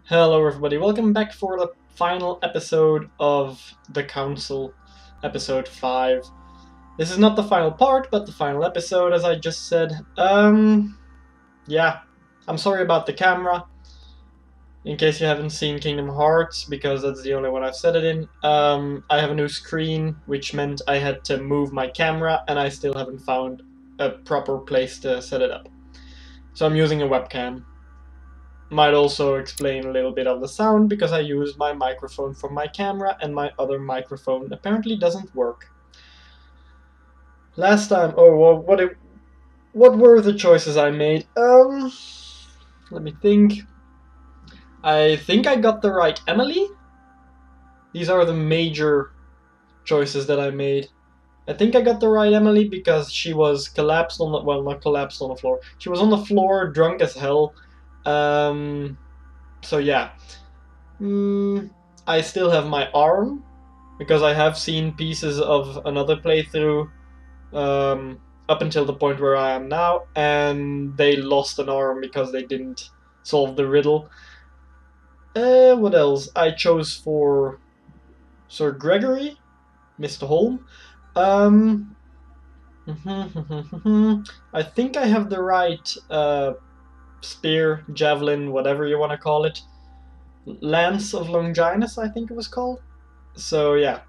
Hello everybody, welcome back for the final episode of The Council, episode 5. This is not the final part, but the final episode, as I just said. Yeah, I'm sorry about the camera, in case you haven't seen Kingdom Hearts, because that's the only one I've set it in. I have a new screen, which meant I had to move my camera, and I still haven't found a proper place to set it up. So I'm using a webcam. Might also explain a little bit of the sound, because I used my microphone from my camera and my other microphone apparently doesn't work. Last time, what were the choices I made? Let me think. I think I got the right Emily. These are the major choices that I made. I think I got the right Emily because she was collapsed on the, well, not collapsed on the floor. She was on the floor, drunk as hell. So yeah. I still have my arm, because I have seen pieces of another playthrough up until the point where I am now, and they lost an arm because they didn't solve the riddle. What else? I chose for Sir Gregory, Mr. Holm. I think I have the right spear, javelin, whatever you want to call it. Lance of Longinus, I think it was called. So yeah,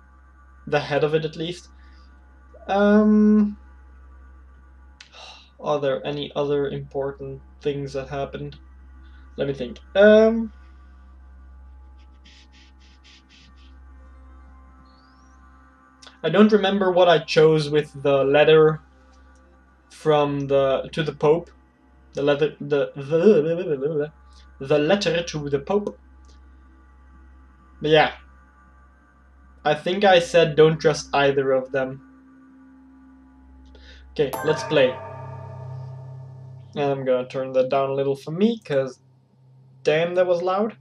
the head of it at least. Are there any other important things that happened? Let me think. I don't remember what I chose with the letter from to the Pope. The letter to the Pope. But yeah, I think I said don't trust either of them. Okay, let's play. And I'm gonna turn that down a little for me, cause damn, that was loud.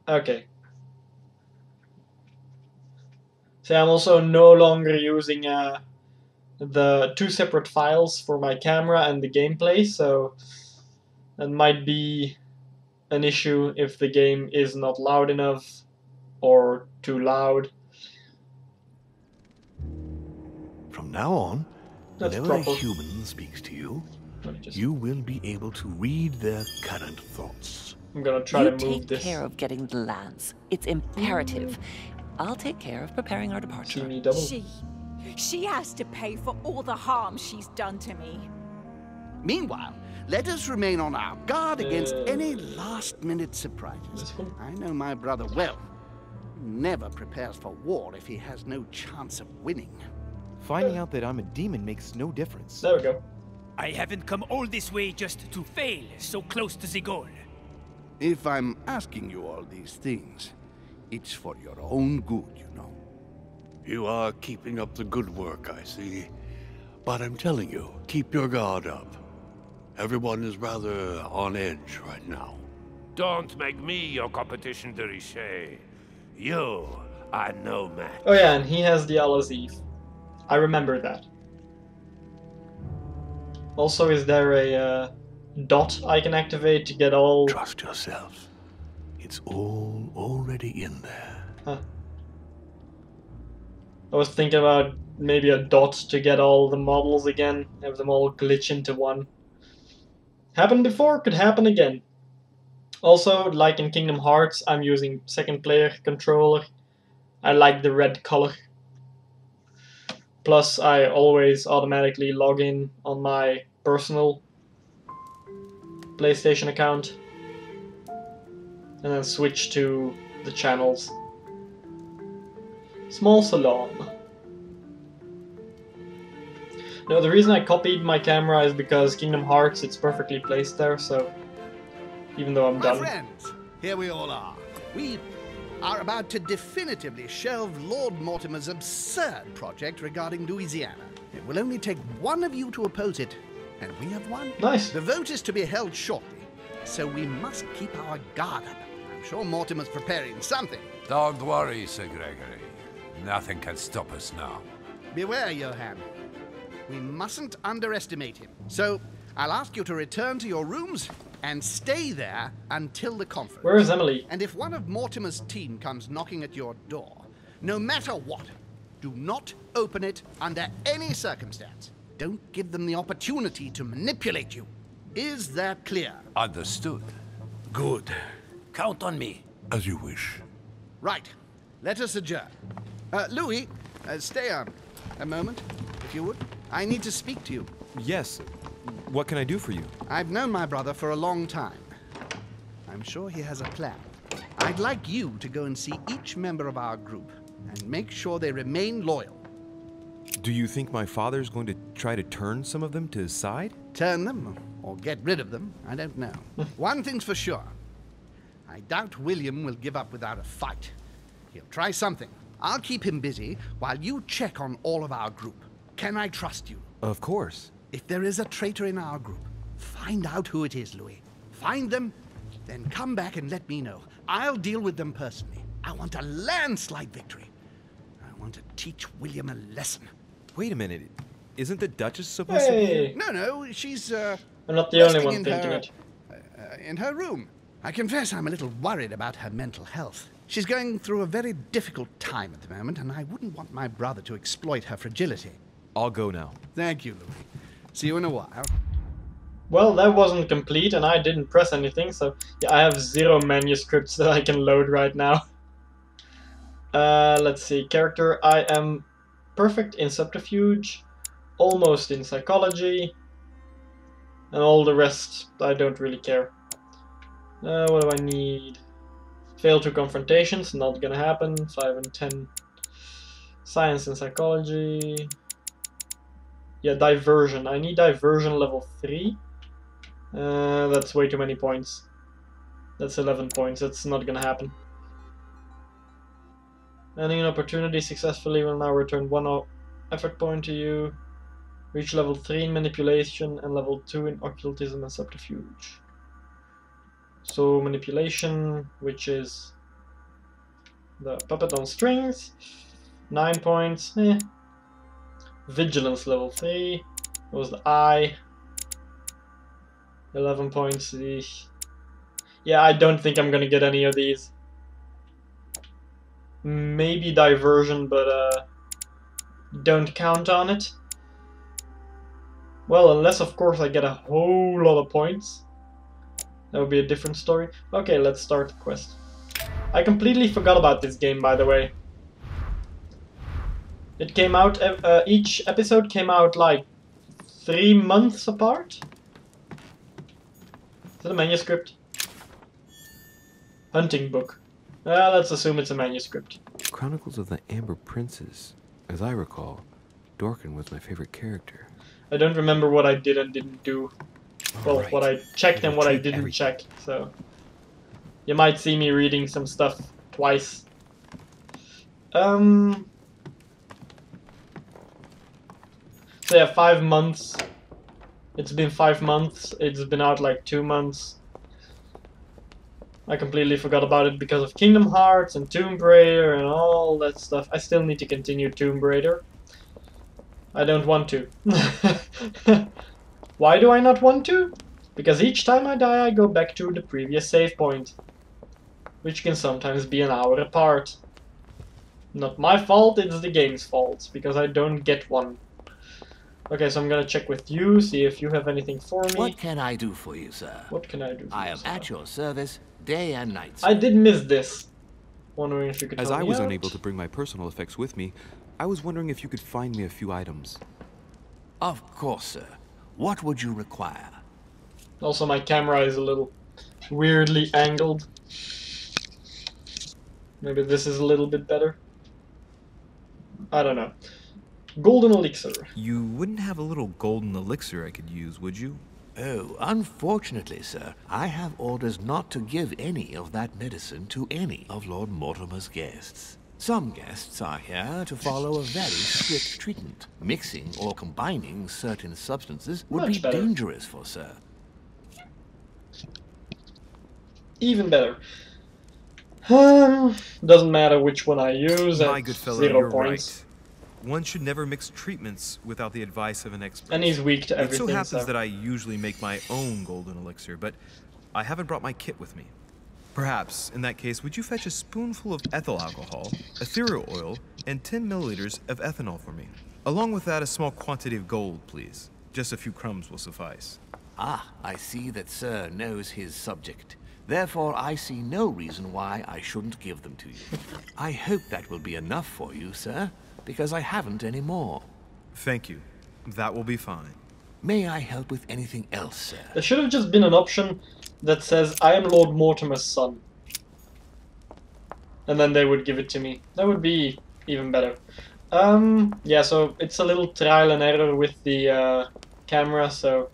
Okay. So I'm also no longer using the two separate files for my camera and the gameplay, so that might be an issue if the game is not loud enough or too loud. From now on, That's whenever proper. a human speaks to you, you will be able to read their current thoughts. I'm gonna try to move You this. take care of getting the lance. It's imperative. I'll take care of preparing our departure. She has to pay for all the harm she's done to me. Meanwhile, let us remain on our guard against any last-minute surprises. I know my brother well. He never prepares for war if he has no chance of winning. Finding out that I'm a demon makes no difference. There we go. I haven't come all this way just to fail so close to the goal. If I'm asking you all these things, it's for your own good, you know. You are keeping up the good work, I see. But I'm telling you, keep your guard up. Everyone is rather on edge right now. Don't make me your competition, de Richet. You are no match. Oh yeah, and he has the Al-Azif. I remember that. Also, is there a dot I can activate to get all... Trust yourself. It's all already in there. Huh. I was thinking about maybe a dot to get all the models again, have them all glitch into one. Happened before, could happen again. Also, like in Kingdom Hearts, I'm using second player controller. I like the red color. Plus, I always automatically log in on my personal PlayStation account. And then switch to the channels. Small salon. No, the reason I copied my camera is because Kingdom Hearts, it's perfectly placed there, so even though I'm done. My friends, here we all are. We are about to definitively shelve Lord Mortimer's absurd project regarding Louisiana. It will only take one of you to oppose it, and we have won. Nice. The vote is to be held shortly, so we must keep our guard up. I'm sure Mortimer's preparing something. Don't worry, Sir Gregory. Nothing can stop us now. Beware, Johann. We mustn't underestimate him. So, I'll ask you to return to your rooms and stay there until the conference. Where is Emily? And if one of Mortimer's team comes knocking at your door, no matter what, do not open it under any circumstance. Don't give them the opportunity to manipulate you. Is that clear? Understood. Good. Count on me. As you wish. Right. Let us adjourn. Louis, stay on a moment, if you would. I need to speak to you. Yes. What can I do for you? I've known my brother for a long time. I'm sure he has a plan. I'd like you to go and see each member of our group and make sure they remain loyal. Do you think my father's going to try to turn some of them to his side? Turn them or get rid of them, I don't know. One thing's for sure. I doubt William will give up without a fight. He'll try something. I'll keep him busy while you check on all of our group. Can I trust you? Of course. If there is a traitor in our group, find out who it is, Louis. Find them, then come back and let me know. I'll deal with them personally. I want a landslide victory. I want to teach William a lesson. Wait a minute. Isn't the Duchess supposed to be... No, she's, I'm not the only one in thinking her, it. in her room. I confess I'm a little worried about her mental health. She's going through a very difficult time at the moment, and I wouldn't want my brother to exploit her fragility. I'll go now. Thank you, Louis. See you in a while. Well, that wasn't complete, and I didn't press anything, so yeah, I have 0 manuscripts that I can load right now. Let's see. Character, I am perfect in subterfuge, almost in psychology, and all the rest, I don't really care. What do I need? Fail 2 confrontations, not gonna happen. 5 and 10. Science and psychology. Yeah, diversion. I need diversion level 3. That's way too many points. That's 11 points. That's not gonna happen. Ending an opportunity successfully will now return 1 effort point to you. Reach level 3 in manipulation and level 2 in occultism and subterfuge. So manipulation, which is the puppet on strings, 9 points. Vigilance level 3. That was the eye. 11 points. Yeah, I don't think I'm gonna get any of these. Maybe diversion, but don't count on it. Well, unless of course I get a whole lot of points. That would be a different story. Okay, let's start the quest. I completely forgot about this game, by the way. It came out, each episode came out like 3 months apart. Is it a manuscript? Hunting book. Let's assume it's a manuscript. Chronicles of the Amber Princes. As I recall, Dorkin was my favorite character. I don't remember what I did and didn't do. Well, right. what I checked and what I didn't check, so... You might see me reading some stuff twice. So yeah, 5 months. It's been 5 months. It's been out like 2 months. I completely forgot about it because of Kingdom Hearts and Tomb Raider and all that stuff. I still need to continue Tomb Raider. I don't want to. Why do I not want to? Because each time I die I go back to the previous save point. Which can sometimes be an hour apart. Not my fault, it's the game's fault, because I don't get one. Okay, so I'm gonna check with you, see if you have anything for me. What can I do for you, sir? What can I do for you, I am at your service, day and night, sir. I did miss this. Wondering if you could As help I me was out. unable to bring my personal effects with me, I was wondering if you could find me a few items. Of course, sir. What would you require? Also, my camera is a little weirdly angled. Maybe this is a little bit better. I don't know. Golden elixir. You wouldn't have a little golden elixir I could use, would you? Oh, unfortunately, sir, I have orders not to give any of that medicine to any of Lord Mortimer's guests. Some guests are here to follow a very strict treatment. Mixing or combining certain substances would Much be better. dangerous for sir. Even better. Doesn't matter which one I use. My good fellow, 0 you're points. right. One should never mix treatments without the advice of an expert. And he's weak to It everything. so happens so. that I usually make my own golden elixir, but I haven't brought my kit with me. Perhaps, in that case, would you fetch a spoonful of ethyl alcohol, ethereal oil, and 10 milliliters of ethanol for me? Along with that, a small quantity of gold, please. Just a few crumbs will suffice. Ah, I see that Sir knows his subject. Therefore, I see no reason why I shouldn't give them to you. I hope that will be enough for you, sir, because I haven't any more. Thank you. That will be fine. May I help with anything else, sir? There should have just been an option that says, I am Lord Mortimer's son. And then they would give it to me. That would be even better. Yeah, so it's a little trial and error with the camera, so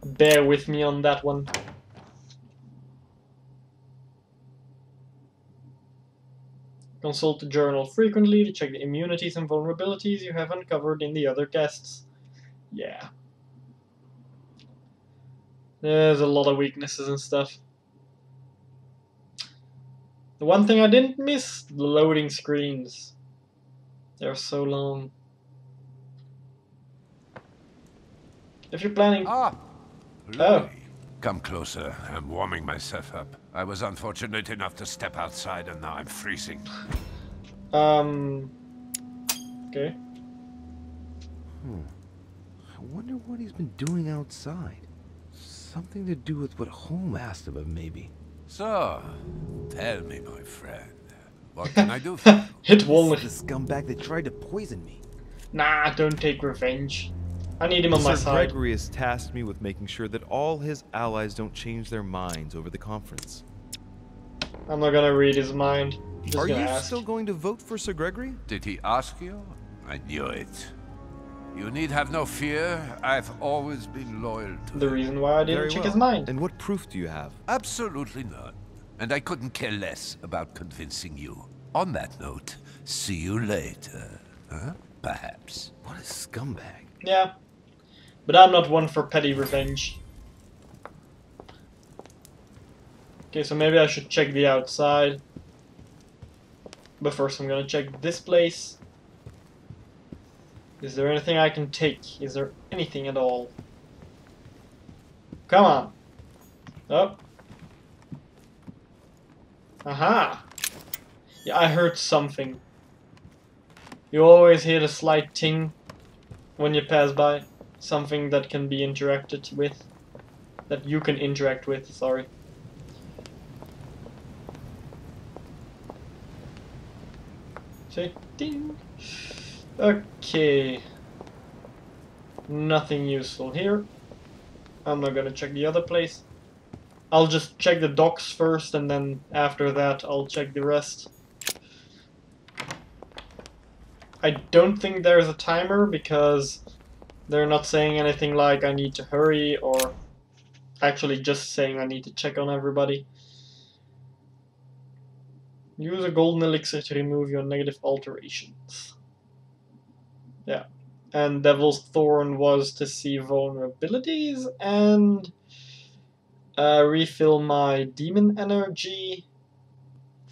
bear with me on that one. Consult the journal frequently to check the immunities and vulnerabilities you have uncovered in the other guests. Yeah. There's a lot of weaknesses and stuff. The one thing I didn't miss, the loading screens. They're so long. If you're planning... Ah! Louis. Oh. Come closer. I'm warming myself up. I was unfortunate enough to step outside and now I'm freezing. Okay. I wonder what he's been doing outside. Something to do with what Holmes asked of him, maybe. So, tell me, my friend, what can I do for you? Hit Walnut. The scumbag that tried to poison me. Nah, don't take revenge. I need him on my Sir side. Gregory has tasked me with making sure that all his allies don't change their minds over the conference. I'm not gonna read his mind. I'm just Are gonna you ask. still going to vote for Sir Gregory? Did he ask you? I knew it. You need have no fear. I've always been loyal to The him. reason why I didn't Very check well. his mind. And what proof do you have? Absolutely none. And I couldn't care less about convincing you. On that note, see you later. Huh? Perhaps. What a scumbag. Yeah. But I'm not one for petty revenge. Okay, so maybe I should check the outside. But first I'm gonna check this place. Is there anything I can take? Is there anything at all? Come on. Oh. Aha. Yeah, I heard something. You always hear the slight ting when you pass by. Something that can be interacted with. That you can interact with, sorry. See? Ding! Okay. Nothing useful here. I'm not gonna check the other place. I'll just check the docks first, and then after that I'll check the rest. I don't think there's a timer, because they're not saying anything like I need to hurry, or actually just saying I need to check on everybody. Use a golden elixir to remove your negative alterations. Yeah. And Devil's Thorn was to see vulnerabilities and refill my demon energy.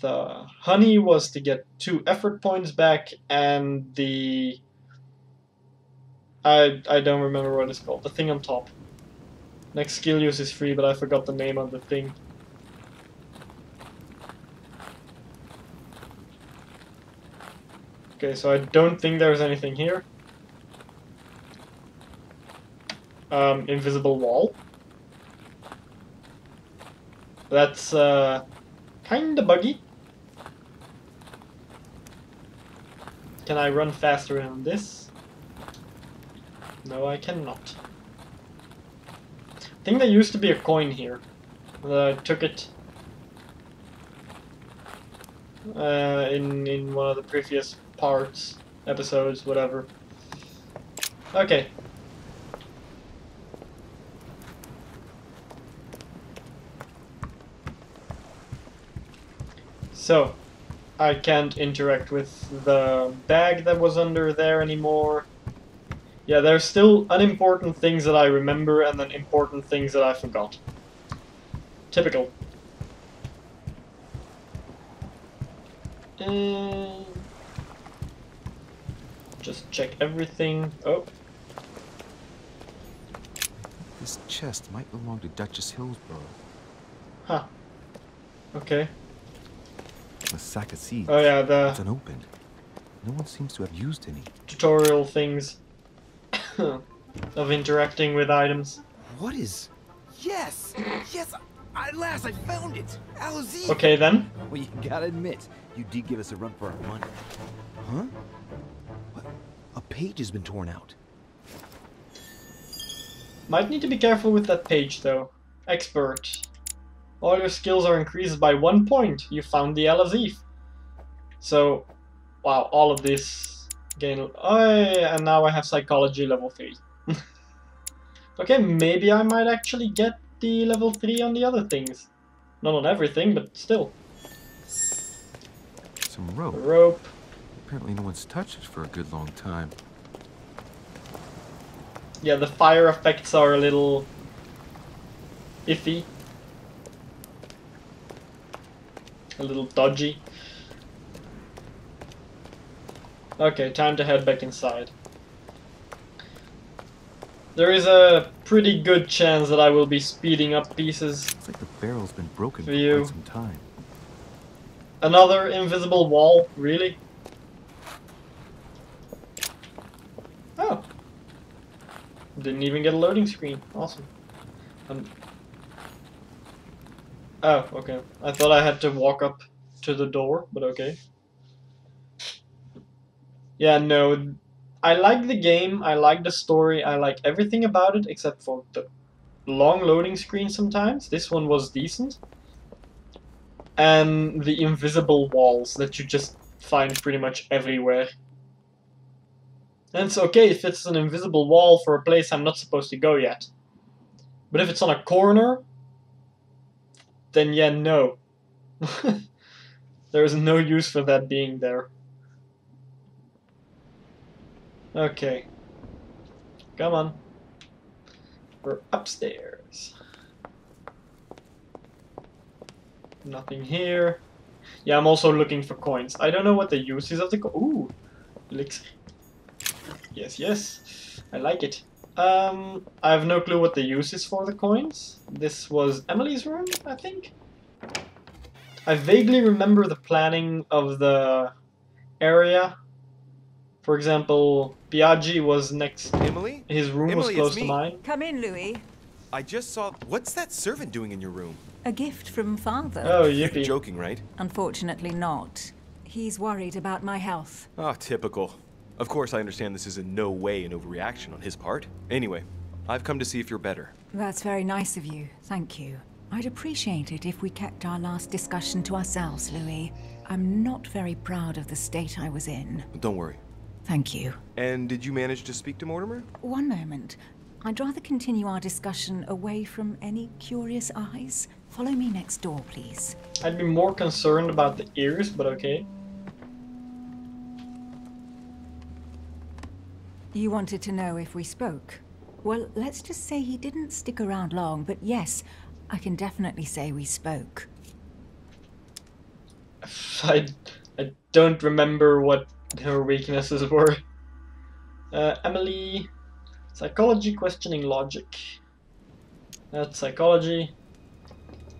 The honey was to get 2 effort points back, and the... I don't remember what it's called. The thing on top. Next skill use is free, but I forgot the name of the thing. Okay, so I don't think there's anything here. Invisible wall. That's kinda buggy. Can I run faster than this? No, I cannot. I think there used to be a coin here. I took it in one of the previous parts, episodes, whatever. Okay. So, I can't interact with the bag that was under there anymore. Yeah, there's still unimportant things that I remember and then important things that I forgot. Typical. Just check everything. Oh. This chest might belong to Duchess Hillsborrow. Huh. Okay. A sack of seeds. Oh yeah, the It's unopened. No one seems to have used any. tutorial things of interacting with items. What is... Yes! Yes! At last I found it! Allons-y! Okay then. Well, you gotta admit, you did give us a run for our money. Huh? What? A page has been torn out. Might need to be careful with that page though. Expert. All your skills are increased by 1 point. You found the LSE. So, wow, all of this gain. Oh, yeah, and now I have psychology level 3. Okay, maybe I might actually get the level 3 on the other things. Not on everything, but still. Some rope. Rope. Apparently no one's touched it for a good long time. Yeah, the fire effects are a little iffy. A little dodgy. Okay, time to head back inside. There is a pretty good chance that I will be speeding up pieces. It's like the barrel's been broken for you. quite some time. Another invisible wall, really? Oh. Didn't even get a loading screen. Awesome. Oh, okay. I thought I had to walk up to the door, but okay. Yeah, no. I like the game, I like the story, I like everything about it, except for the long loading screen sometimes. This one was decent. And the invisible walls that you just find pretty much everywhere. And it's okay if it's an invisible wall for a place I'm not supposed to go yet. But if it's on a corner, then yeah, no. There is no use for that being there. Okay. Come on. We're upstairs. Nothing here. Yeah, I'm also looking for coins. I don't know what the use is of the ooh! Elixir. Yes, yes. I like it. I have no clue what the use is for the coins. This was Emily's room, I think? I vaguely remember the planning of the area. For example, Biaggi was next. Emily? His room was close to mine. Come in, Louis. I just saw... What's that servant doing in your room? A gift from Father. Oh, yippee. You're joking, right? Unfortunately not. He's worried about my health. Ah, typical. Of course, I understand this is in no way an overreaction on his part. Anyway, I've come to see if you're better. That's very nice of you. Thank you. I'd appreciate it if we kept our last discussion to ourselves, Louis. I'm not very proud of the state I was in. Don't worry. Thank you. And did you manage to speak to Mortimer? One moment. I'd rather continue our discussion away from any curious eyes. Follow me next door, please. I'd be more concerned about the ears, but okay. You wanted to know if we spoke? Well, let's just say he didn't stick around long, but yes, I can definitely say we spoke. I don't remember what her weaknesses were. Emily, psychology, questioning logic. That's psychology.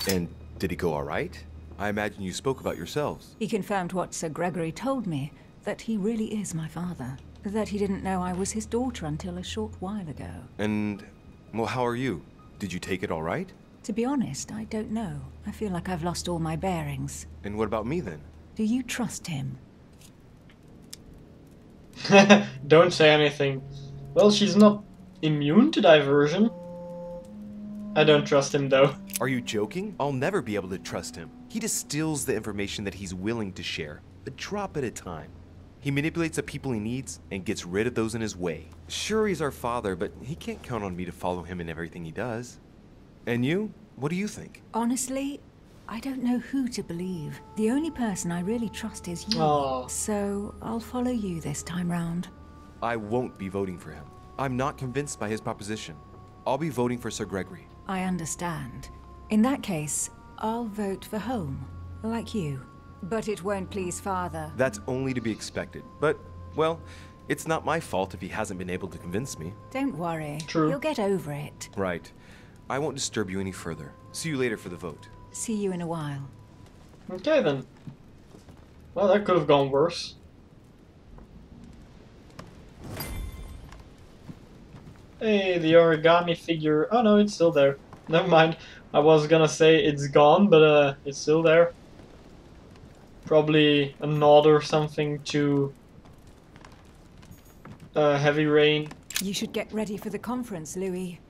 And did he go all right? I imagine you spoke about yourselves. He confirmed what Sir Gregory told me, that he really is my father. That he didn't know I was his daughter until a short while ago. And, well, how are you? Did you take it all right? To be honest, I don't know. I feel like I've lost all my bearings. And what about me then? Do you trust him? Don't say anything. Well, she's not immune to diversion. I don't trust him though. Are you joking? I'll never be able to trust him. He distills the information that he's willing to share, a drop at a time. He manipulates the people he needs and gets rid of those in his way. Sure, he's our father, but he can't count on me to follow him in everything he does. And you? What do you think? Honestly, I don't know who to believe. The only person I really trust is you. Aww. So I'll follow you this time round. I won't be voting for him. I'm not convinced by his proposition. I'll be voting for Sir Gregory. I understand. In that case, I'll vote for Home, like you. But it won't please Father. That's only to be expected. But, well, it's not my fault if he hasn't been able to convince me. Don't worry. True. You'll get over it. Right. I won't disturb you any further. See you later for the vote. See you in a while. Okay then. Well, that could have gone worse. Hey, the origami figure. Oh no, it's still there. Never mind. I was gonna say it's gone, but it's still there. Probably a nod or something to Heavy Rain. You should get ready for the conference, Louis.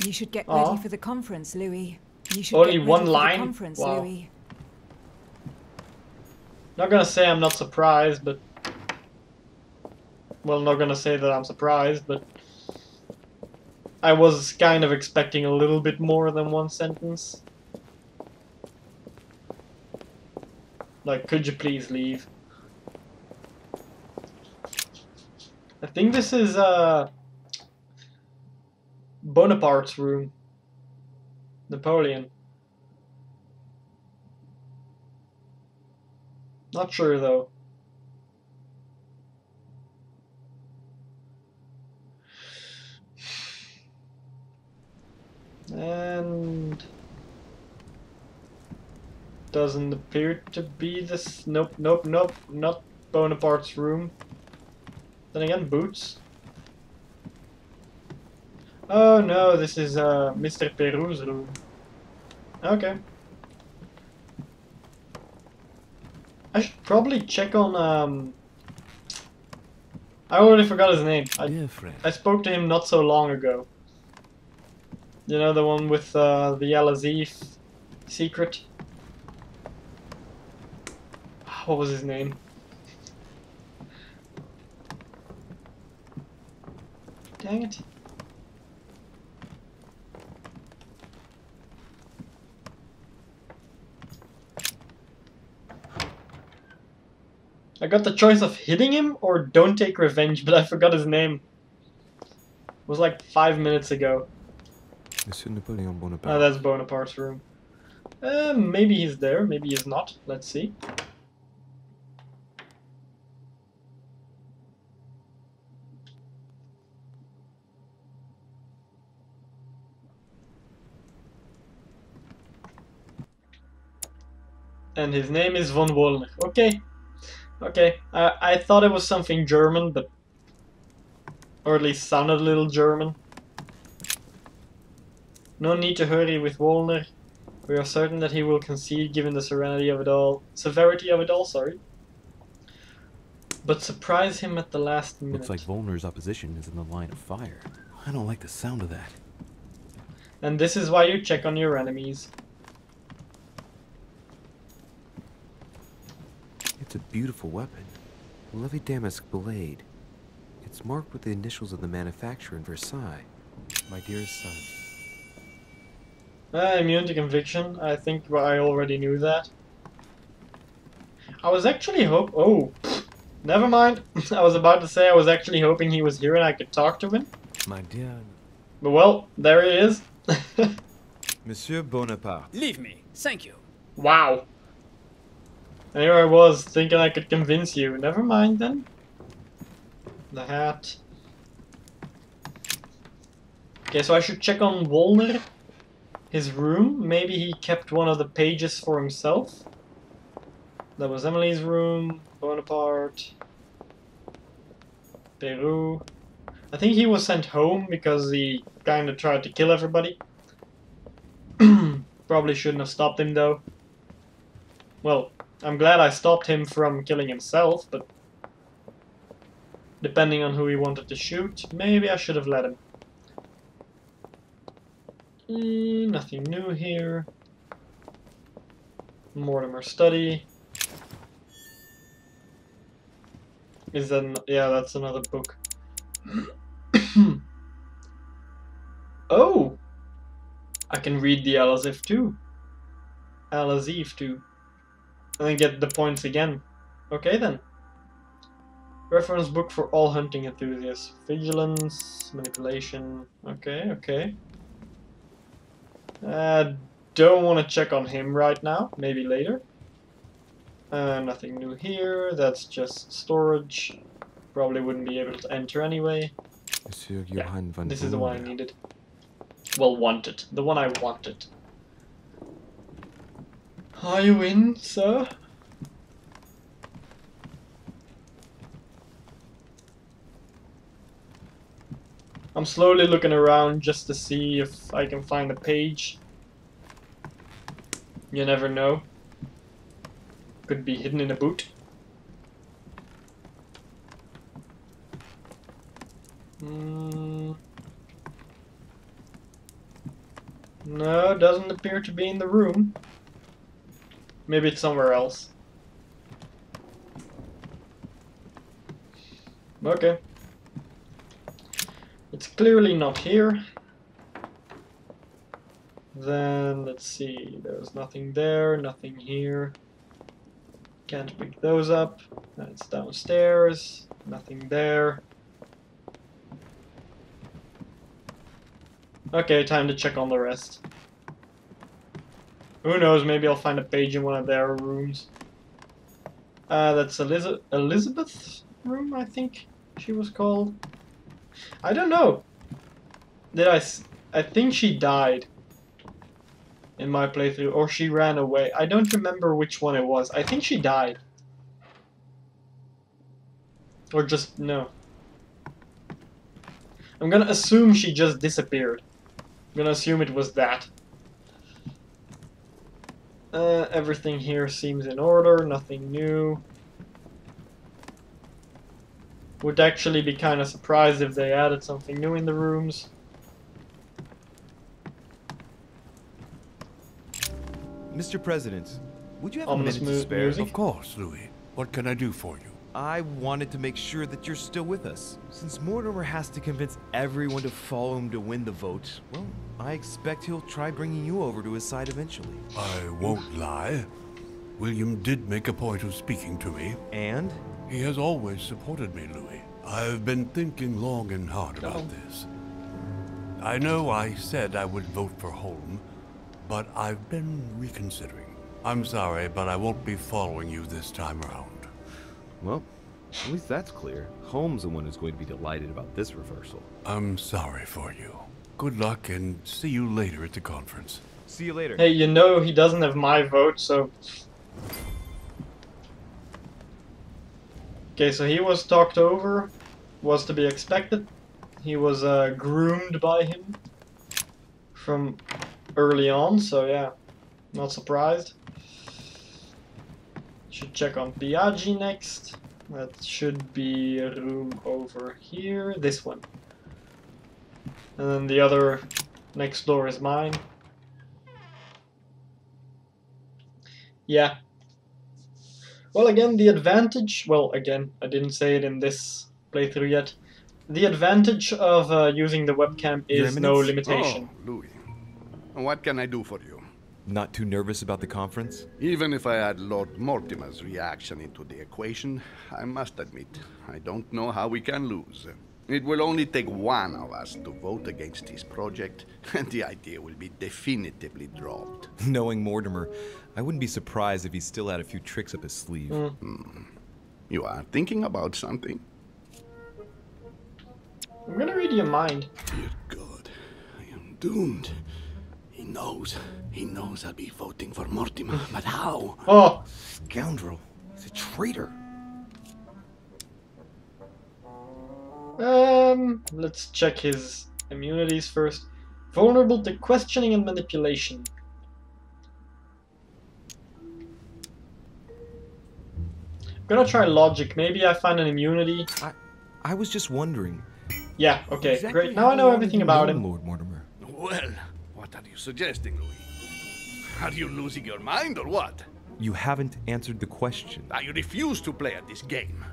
You should get ready for the conference, Louis. You should Only get ready one for line? the conference, Wow. Louis. Not gonna say I'm not surprised, but... Well, not gonna say that I'm surprised, but... I was kind of expecting a little bit more than one sentence. Like, could you please leave? I think this is, Bonaparte's room. Napoleon. Not sure, though. And... doesn't appear to be this... Nope, nope, nope. Not Bonaparte's room. Then again, boots. Oh no, this is Mr. Peru's room. Okay. I should probably check on I already forgot his name. I spoke to him not so long ago. You know, the one with the Al-Azif secret? What was his name? Dang it. I got the choice of hitting him or don't take revenge, but I forgot his name. It was like 5 minutes ago. Monsieur Napoleon Bonaparte. Oh, that's Bonaparte's room. Maybe he's there, maybe he's not. Let's see. And his name is von Wollner. Okay. Okay. I thought it was something German, but... or at least sounded a little German. No need to hurry with Wollner. We are certain that he will concede given the severity of it all. Sorry. But surprise him at the last minute. Looks like Wollner's opposition is in the line of fire. I don't like the sound of that. And this is why you check on your enemies. It's a beautiful weapon. A lovely damask blade. It's marked with the initials of the manufacturer in Versailles. My dearest son. Immune to conviction. I think I already knew that. I was actually oh, never mind. I was about to say I was actually hoping he was here and I could talk to him. My dear... But well, there he is. Monsieur Bonaparte. Leave me. Thank you. Wow. And here I was, thinking I could convince you. Never mind then. The hat. Okay, so I should check on Wollner. His room. Maybe he kept one of the pages for himself. That was Emily's room. Bonaparte. Peru. I think he was sent home because he kinda tried to kill everybody. Probably shouldn't have stopped him though. Well, I'm glad I stopped him from killing himself, but depending on who he wanted to shoot, maybe I should have let him. Nothing new here. Mortimer study. Is that... yeah, that's another book. Oh! I can read the Al-Azif too. Al-Azif too. And then get the points again. Okay then. Reference book for all hunting enthusiasts. Vigilance, manipulation. Okay, okay. Don't want to check on him right now. Maybe later. Nothing new here. That's just storage. Probably wouldn't be able to enter anyway. Monsieur Yeah, Johann von this is the one I Wollner. needed. Well, wanted. The one I wanted. Are you in, sir? I'm slowly looking around just to see if I can find a page. You never know. Could be hidden in a boot. No, doesn't appear to be in the room. Maybe it's somewhere else. Okay. It's clearly not here. Then, let's see, there's nothing there, nothing here. Can't pick those up. That's downstairs, nothing there. Okay, time to check on the rest. Who knows, maybe I'll find a page in one of their rooms. That's Elizabeth's room, I think she was called. I don't know. I think she died in my playthrough, or she ran away. I don't remember which one it was. I think she died. Or just, no. I'm gonna assume she just disappeared. I'm gonna assume it was that. Everything here seems in order, nothing new. Would actually be kind of surprised if they added something new in the rooms. Mr. President, would you have a Ominous minute to spare? music? Of course, Louis. What can I do for you? I wanted to make sure that you're still with us. Since Mortimer has to convince everyone to follow him to win the vote, well, I expect he'll try bringing you over to his side eventually. I won't lie. William did make a point of speaking to me. And? He has always supported me, Louis. I've been thinking long and hard about this. I know I said I would vote for Holm, but I've been reconsidering. I'm sorry, but I won't be following you this time around. Well, at least that's clear. Holmes the one who's going to be delighted about this reversal. I'm sorry for you. Good luck and see you later at the conference. See you later. Hey, you know he doesn't have my vote, so... Okay, so he was talked over. Was to be expected. He was groomed by him from early on, so yeah, not surprised. Should check on Biaggi next. That should be a room over here. This one. And then the other next door is mine. Yeah. Well, again, the advantage... Well, again, I didn't say it in this playthrough yet. The advantage of using the webcam is no limitation. Oh, Louis. What can I do for you? Not too nervous about the conference? Even if I add Lord Mortimer's reaction into the equation, I must admit, I don't know how we can lose. It will only take one of us to vote against his project, and the idea will be definitively dropped. Knowing Mortimer, I wouldn't be surprised if he still had a few tricks up his sleeve. You are thinking about something? I'm gonna read your mind. Dear God, I am doomed. He knows I'll be voting for Mortimer, but how? Oh! Scoundrel. He's a traitor. Let's check his immunities first. Vulnerable to questioning and manipulation. I'm gonna try logic. Maybe I find an immunity. I was just wondering. Yeah, okay, great. Now I know everything about him. Lord Mortimer. Well, what are you suggesting, Louis? Are you losing your mind or what? You haven't answered the question. You refuse to play at this game.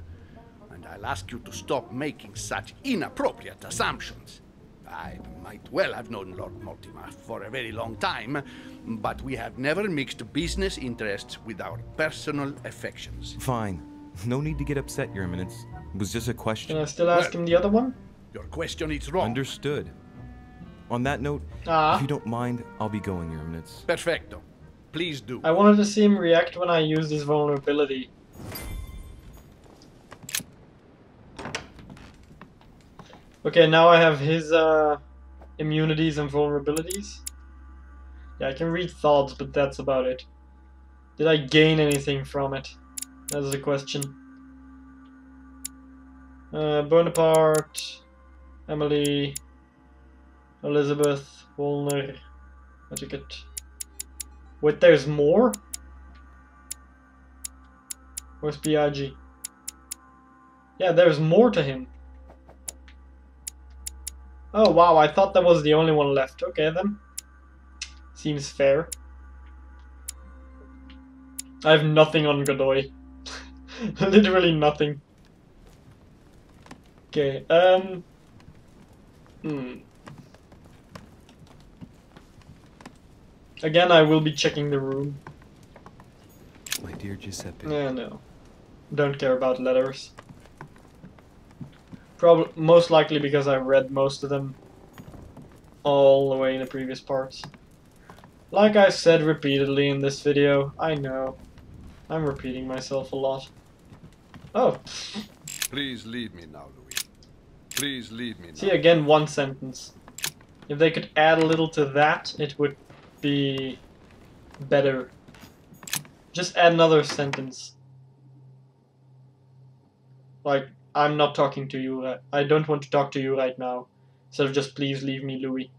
And I'll ask you to stop making such inappropriate assumptions. I might well have known Lord Mortimer for a very long time, but we have never mixed business interests with our personal affections. Fine. No need to get upset, Your Eminence. It was just a question. Can I still ask him the other one? Your question is wrong. Understood. On that note, if you don't mind, I'll be going, Your Eminence. Perfecto. Please do. I wanted to see him react when I used his vulnerability. Okay, now I have his immunities and vulnerabilities. Yeah, I can read thoughts, but that's about it. Did I gain anything from it? That's the question. Bonaparte, Emily, Elizabeth, Wolner, etiquette. Wait, there's more? Where's Biaggi? Yeah, there's more to him. Oh wow, I thought that was the only one left. Okay then. Seems fair. I have nothing on Godoy. Literally nothing. Okay, Again, I will be checking the room. My dear Giuseppe. Yeah, no. Don't care about letters. Most likely because I read most of them all the way in the previous parts. Like I said repeatedly in this video, I know. I'm repeating myself a lot. Oh. Please leave me now, Louis. Please leave me now. See, again, one sentence. If they could add a little to that, it would be better. Just add another sentence. Like, I'm not talking to you. I don't want to talk to you right now. Instead of just please leave me, Louis.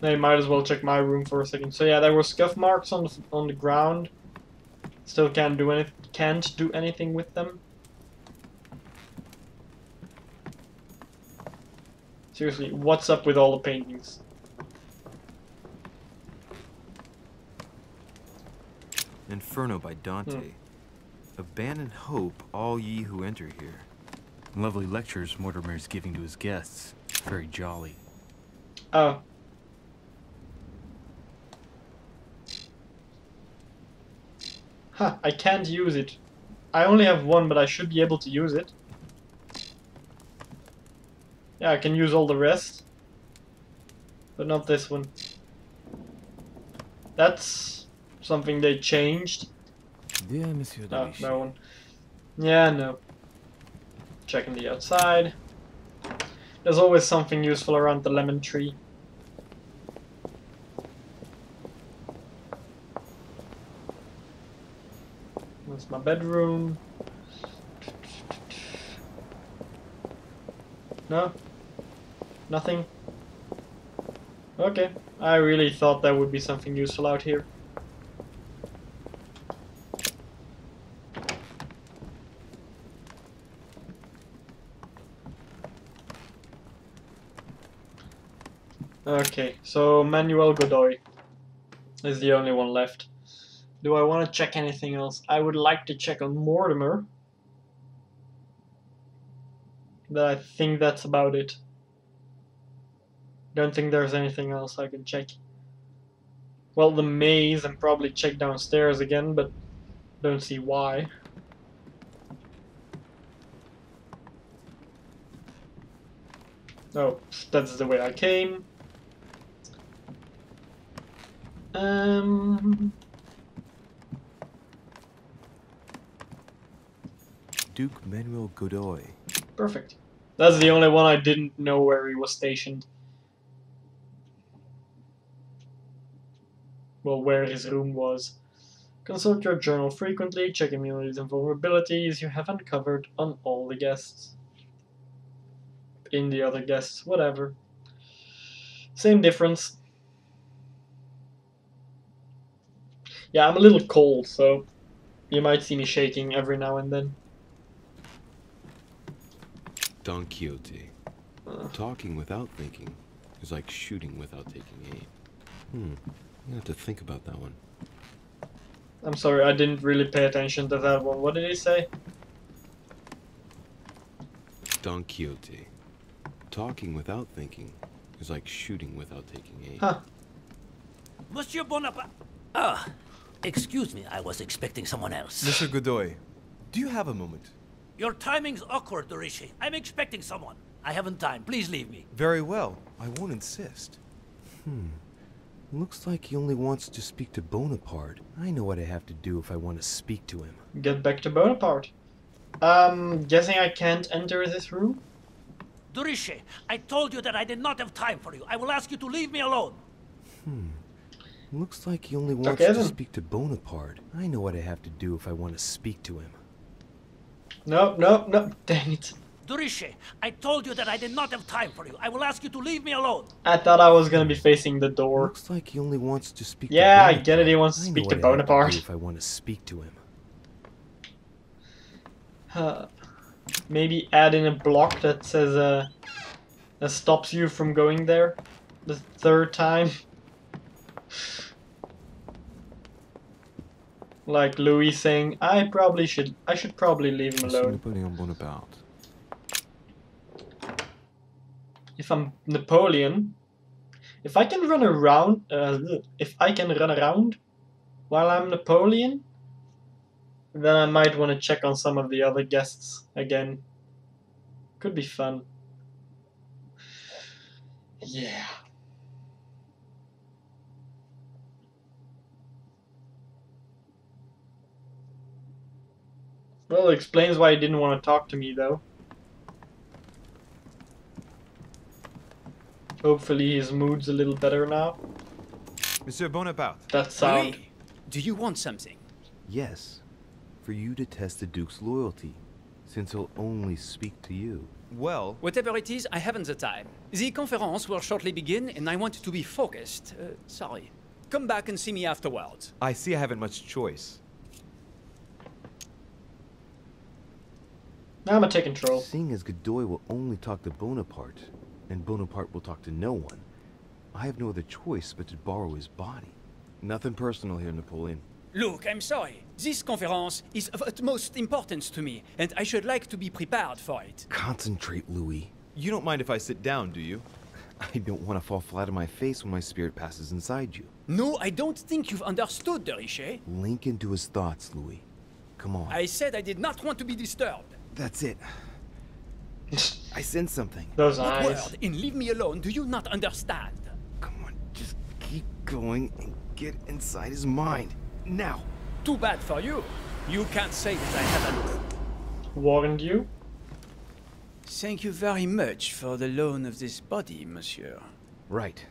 I might as well check my room for a second. So yeah, there were scuff marks on the ground. Still can't do anything with them. Seriously, what's up with all the paintings? Inferno by Dante. Abandon hope, all ye who enter here. Lovely lectures Mortimer's giving to his guests. Very jolly. Oh. Huh, I can't use it. I only have one, but I should be able to use it. Yeah, I can use all the rest. But not this one. That's something they changed. Dear Monsieur de Oh, Richet. that one. Yeah, no. Checking the outside. There's always something useful around the lemon tree. That's my bedroom. No? Nothing? Okay. I really thought there would be something useful out here. Okay, so Manuel Godoy is the only one left. Do I want to check anything else? I would like to check on Mortimer. But I think that's about it. Don't think there's anything else I can check. Well, the maze, and probably check downstairs again, but don't see why. Oh, that's the way I came. Duke Manuel Godoy. Perfect. That's the only one I didn't know where he was stationed. Well, where his room was. Consult your journal frequently, check immunities and vulnerabilities you have uncovered on all the guests. In the other guests, whatever. Same difference. Yeah, I'm a little cold, so you might see me shaking every now and then. Don Quixote. Talking without thinking is like shooting without taking aim. You have to think about that one. I'm sorry, I didn't really pay attention to that one. What did he say? Don Quixote. Talking without thinking is like shooting without taking aim. Huh. Monsieur Bonaparte. Ah, excuse me, I was expecting someone else. Mr. Godoy, do you have a moment? Your timing's awkward, de Richet. I'm expecting someone. I haven't time. Please leave me. Very well. I won't insist. Looks like he only wants to speak to Bonaparte. I know what I have to do if I want to speak to him. Get back to Bonaparte. Guessing I can't enter this room? De Richet, I told you that I did not have time for you. I will ask you to leave me alone. Looks like he only wants Okay, to then. speak to Bonaparte. I know what I have to do if I want to speak to him. No, no, no. Dang it. De Richet, I told you that I did not have time for you. I will ask you to leave me alone. I thought I was gonna be facing the door. Looks like he only wants to speak to Yeah, I Bonaparte. get it. He wants to I know speak what to I have to Bonaparte. do if I want to speak to him. Maybe add in a block that says that stops you from going there the third time. Like Louis saying, I should probably leave him alone. Napoleon Bonaparte. If I'm Napoleon, if I can run around, while I'm Napoleon, then I might want to check on some of the other guests again. Could be fun. Yeah. Well, it explains why he didn't want to talk to me, though. Hopefully his mood's a little better now. Monsieur Bonaparte. That sound. Louis, do you want something? Yes, for you to test the Duke's loyalty, since he'll only speak to you. Well, Whatever it is, I haven't the time. The conference will shortly begin, and I want to be focused. Sorry. Come back and see me afterwards. I see I haven't much choice. Now I'm gonna take control. Seeing as Godoy will only talk to Bonaparte, and Bonaparte will talk to no one, I have no other choice but to borrow his body. Nothing personal here, Napoleon. Look, I'm sorry. This conference is of utmost importance to me, and I should like to be prepared for it. Concentrate, Louis. You don't mind if I sit down, do you? I don't want to fall flat on my face when my spirit passes inside you. No, I don't think you've understood, De Richet. Link into his thoughts, Louis. Come on. I said I did not want to be disturbed. That's it. I sense something. Those What eyes. word in leave me alone do you not understand? Come on, just keep going and get inside his mind. Now. Too bad for you. You can't say that I haven't. Warned you? Thank you very much for the loan of this body, monsieur. Right.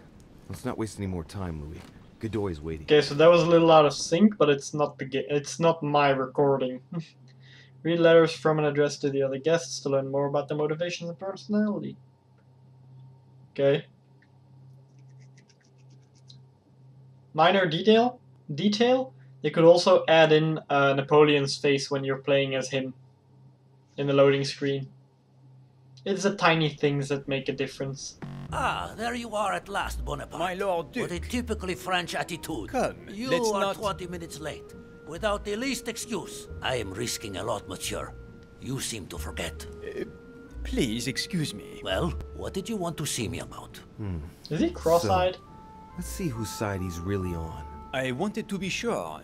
Let's not waste any more time, Louis. Godoy is waiting. Okay, so that was a little out of sync, but it's not it's not my recording. Read letters from and addressed to the other guests to learn more about their motivations and personality. Okay. Minor detail? They could also add in Napoleon's face when you're playing as him in the loading screen. It's the tiny things that make a difference. Ah, there you are at last, Bonaparte. My Lord Duke. With a typically French attitude. Come, you let's are not... 20 minutes late. Without the least excuse. I am risking a lot, monsieur. You seem to forget. Please, excuse me. Well, what did you want to see me about? Is he cross-eyed? So, let's see whose side he's really on. I wanted to be sure.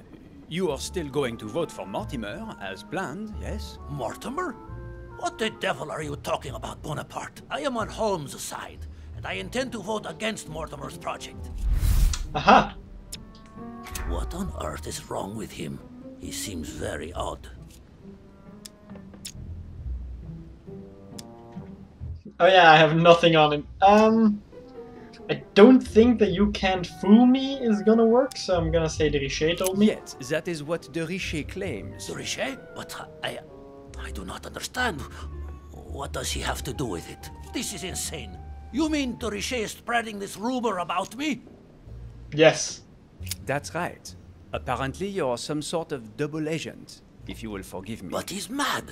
You are still going to vote for Mortimer, as planned, yes? Mortimer? What the devil are you talking about, Bonaparte? I am on Holmes' side, and I intend to vote against Mortimer's project. Aha! What on earth is wrong with him? He seems very odd. Oh yeah, I have nothing on him. I don't think that you can't fool me is gonna work, so I'm gonna say De Richet told me. Yet, that is what De Richet claims. De Richet? But I do not understand. What does he have to do with it? This is insane. You mean De Richet is spreading this rumor about me? Yes. That's right. Apparently you're some sort of double agent, if you will forgive me. But he's mad.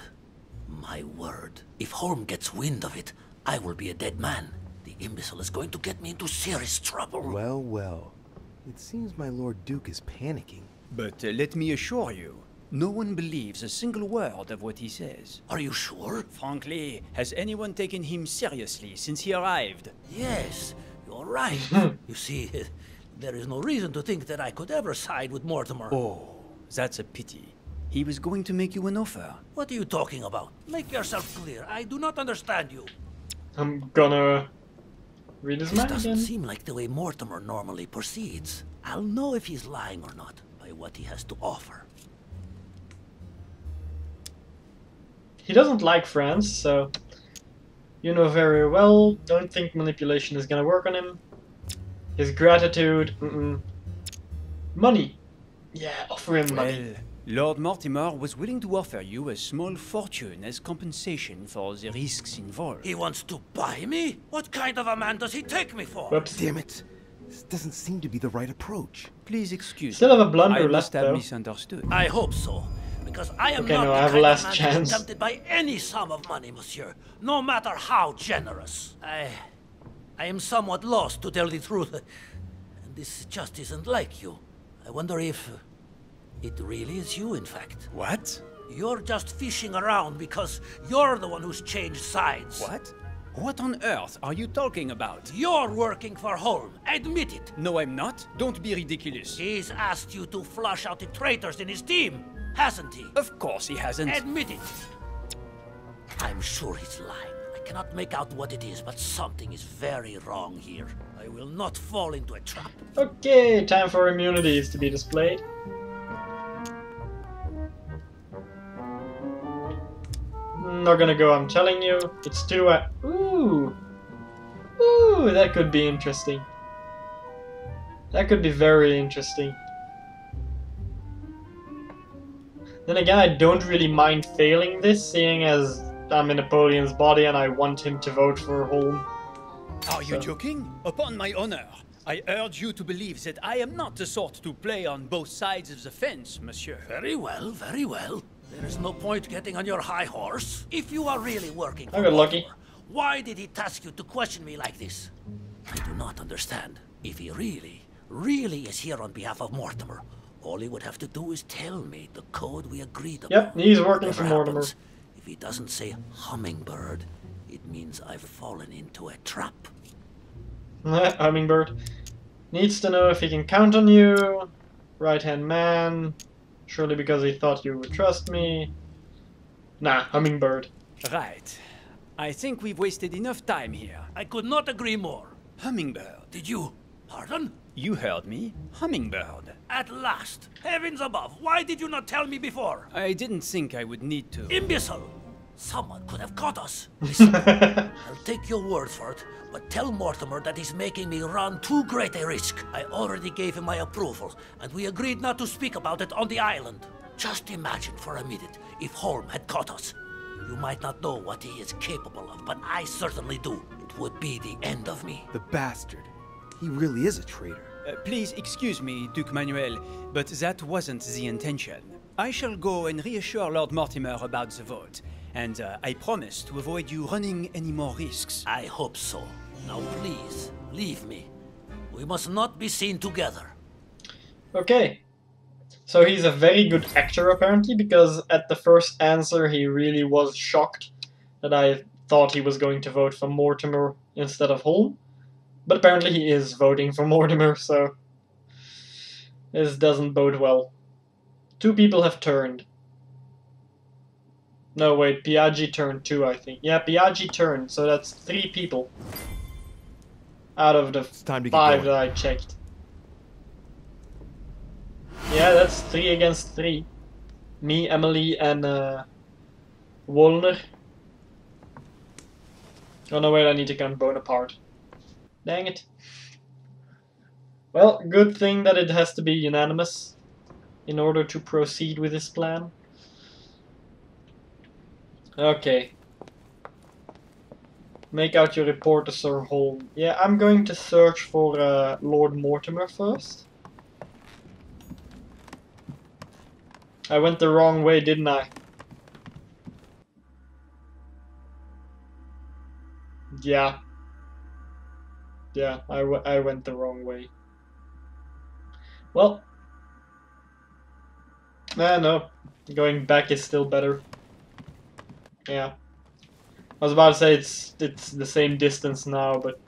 My word. If Holmes gets wind of it, I will be a dead man. The imbecile is going to get me into serious trouble. Well, well. It seems my Lord Duke is panicking. But let me assure you, no one believes a single word of what he says. Are you sure? Frankly, has anyone taken him seriously since he arrived? Yes, you're right. You see, there is no reason to think that I could ever side with Mortimer. Oh, that's a pity. He was going to make you an offer. What are you talking about? Make yourself clear. I do not understand you. I'm gonna read his mind This doesn't again. seem like the way Mortimer normally proceeds. I'll know if he's lying or not by what he has to offer. He doesn't like France, so You know very well. Don't think manipulation is gonna work on him. His gratitude. Money. Yeah, offer him money. Lord Mortimer was willing to offer you a small fortune as compensation for the risks involved. He wants to buy me? What kind of a man does he take me for? Whoops. Damn it. This doesn't seem to be the right approach. Please excuse Still me. have a blunder I left, must have though. misunderstood. I hope so. Because I am Okay, not no, the I have a kind last of man chance. to be tempted by any sum of money, monsieur. No matter how generous. I am somewhat lost, to tell the truth. And this just isn't like you. I wonder if... it really is you, in fact. What? You're just fishing around because you're the one who's changed sides. What? What on earth are you talking about? You're working for Holm. Admit it. No, I'm not. Don't be ridiculous. He's asked you to flush out the traitors in his team, hasn't he? Of course he hasn't. Admit it. I'm sure he's lying. I cannot make out what it is, but something is very wrong here. I will not fall into a trap. Okay, time for immunities to be displayed. Not gonna go, I'm telling you. It's too... Ooh! Ooh, that could be interesting. That could be very interesting. Then again, I don't really mind failing this, seeing as I'm in Napoleon's body and I want him to vote for Holm. Are you joking? Upon my honor, I urge you to believe that I am not the sort to play on both sides of the fence, monsieur. Very well, very well. There is no point getting on your high horse. If you are really working for I got lucky. Mortimer, why did he task you to question me like this? I do not understand. If he really is here on behalf of Mortimer, all he would have to do is tell me the code we agreed upon. Yep, he's working Whatever for Mortimer. happens, if he doesn't say hummingbird, it means I've fallen into a trap. Hummingbird. Needs to know if he can count on you. Right-hand man. Surely because he thought you would trust me. Nah, Hummingbird. Right. I think we've wasted enough time here. I could not agree more. Hummingbird. Did you? Pardon? You heard me. Hummingbird. At last. Heavens above, why did you not tell me before? I didn't think I would need to. Imbecile! Someone could have caught us. Listen, I'll take your word for it, but tell Mortimer that he's making me run too great a risk. I already gave him my approval, and we agreed not to speak about it on the island. Just imagine for a minute if Holm had caught us. You might not know what he is capable of, but I certainly do. It would be the end of me. The bastard. He really is a traitor. Please excuse me, Duke Manuel, but that wasn't the intention. I shall go and reassure Lord Mortimer about the vote, and I promise to avoid you running any more risks. I hope so. Now please, leave me. We must not be seen together. Okay. So he's a very good actor apparently, because at the first answer he really was shocked that I thought he was going to vote for Mortimer instead of Holm. But apparently he is voting for Mortimer, so this doesn't bode well. 2 people have turned. No, wait, Piaggi turned 2, I think. Yeah, Piaggi turned, so that's 3 people out of the 5 that I checked. Yeah, that's 3 against 3. Me, Emily, and Wollner. Oh no, wait, I need to count Bonaparte. Dang it. Well, good thing that it has to be unanimous in order to proceed with this plan. Okay. Make out your report to Sir Holm. Yeah, I'm going to search for Lord Mortimer first. I went the wrong way, didn't I? Yeah. Yeah, I went the wrong way. Well. No. Going back is still better. Yeah. I was about to say it's the same distance now, but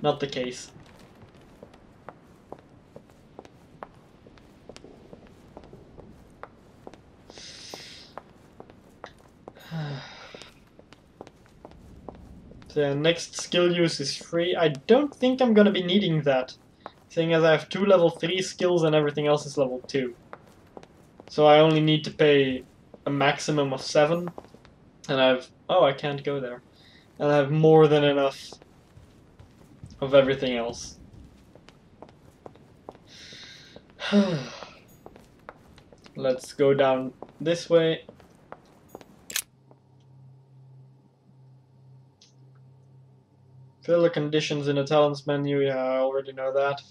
not the case. So yeah, next skill use is free. I don't think I'm gonna be needing that, seeing as I have 2 level 3 skills and everything else is level 2. So I only need to pay a maximum of 7, and I've... Oh, I can't go there. And I have more than enough of everything else. Let's go down this way. Fill the conditions in the talents menu. Yeah, I already know that.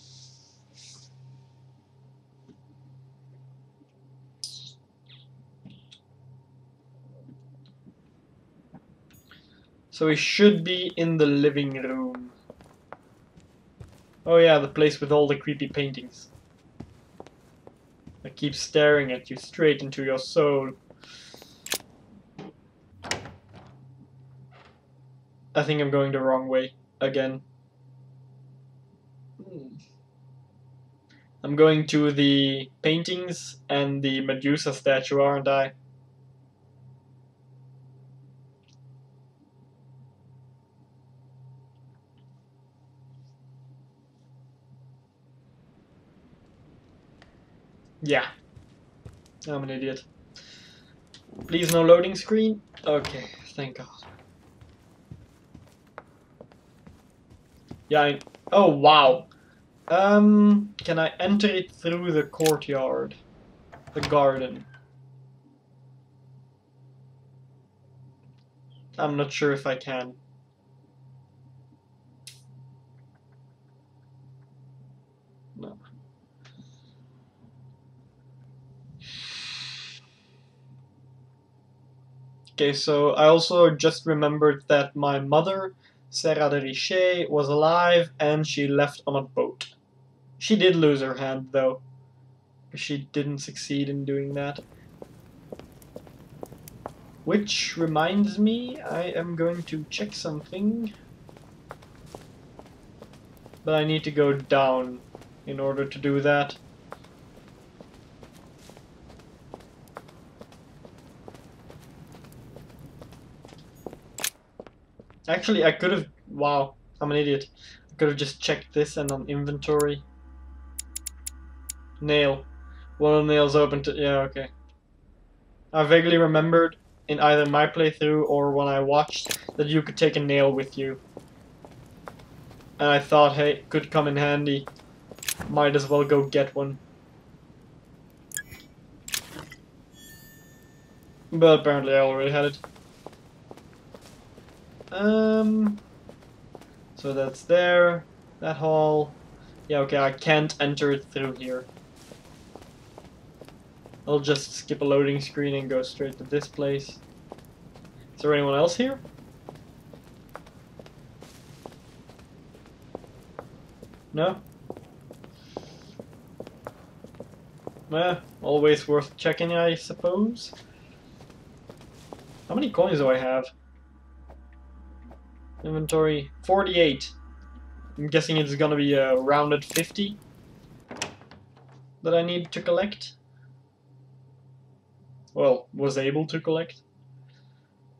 So we should be in the living room. Oh yeah, the place with all the creepy paintings. I keep staring at you straight into your soul. I think I'm going the wrong way again. I'm going to the paintings and the Medusa statue, aren't I? Yeah. I'm an idiot. Please no loading screen? Okay, thank God. Yeah, oh wow. Can I enter it through the courtyard? The garden? I'm not sure if I can. No. Okay, so I also just remembered that my mother, Sarah de Richet, was alive and she left on a boat. She did lose her hand though. She didn't succeed in doing that. Which reminds me, I am going to check something. But I need to go down in order to do that. Actually, I could have... Wow, I'm an idiot. I could have just checked this and on inventory. Nail. One of the nails open to... Yeah, okay. I vaguely remembered in either my playthrough or when I watched that you could take a nail with you. And I thought, hey, could come in handy. Might as well go get one. But apparently I already had it. So that's there. That hall. Yeah, okay, I can't enter it through here. I'll just skip a loading screen and go straight to this place. Is there anyone else here? No? Always worth checking, I suppose. How many coins do I have? Inventory 48. I'm guessing it's gonna be a rounded 50 that I need to collect. Well, was able to collect.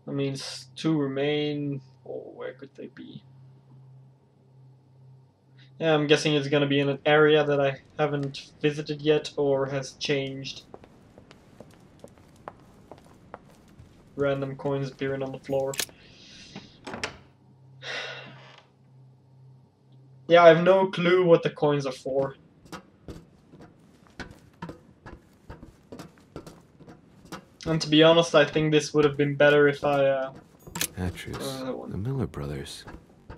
That means 2 remain. Oh, where could they be? Yeah, I'm guessing it's gonna be in an area that I haven't visited yet or has changed. Random coins appearing on the floor. Yeah, I have no clue what the coins are for. And to be honest, I think this would have been better if I, Atreus, the Miller brothers.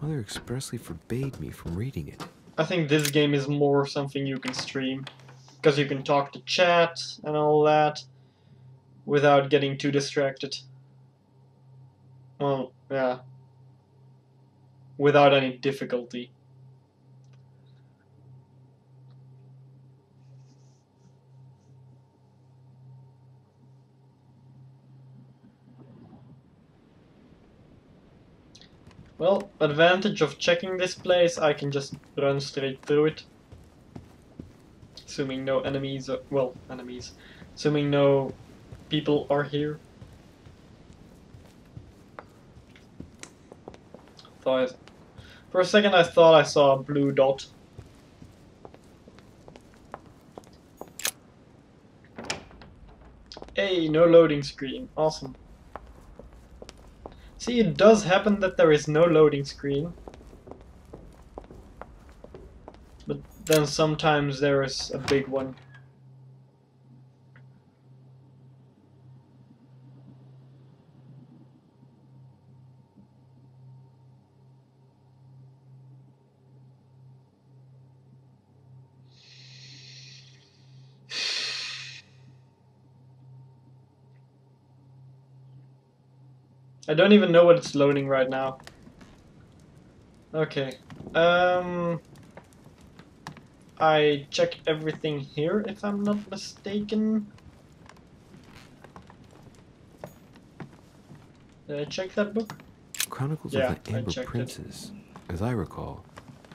Mother expressly forbade me from reading it. I think this game is more something you can stream. Because you can talk to chat and all that without getting too distracted. Well, yeah. Without any difficulty. Well, advantage of checking this place, I can just run straight through it. Assuming no enemies, well, enemies. Assuming no people are here. For a second I thought I saw a blue dot. Hey, no loading screen. Awesome. See, it does happen that there is no loading screen. But then sometimes there is a big one. I don't even know what it's loading right now. Okay. I checked everything here, if I'm not mistaken. Did I check that book? Chronicles Yeah, of the Amber Princess. As I recall,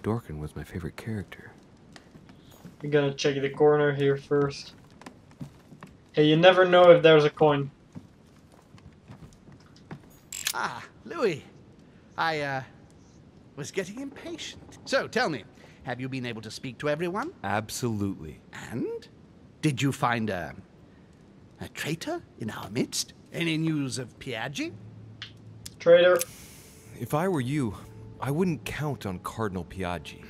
Dorkin was my favorite character. We're gonna check the corner here first. Hey, you never know if there's a coin. Ah, Louis. I was getting impatient. So, tell me, have you been able to speak to everyone? Absolutely. And? Did you find a traitor in our midst? Any news of Piaggi? Traitor. If I were you, I wouldn't count on Cardinal Piaggi.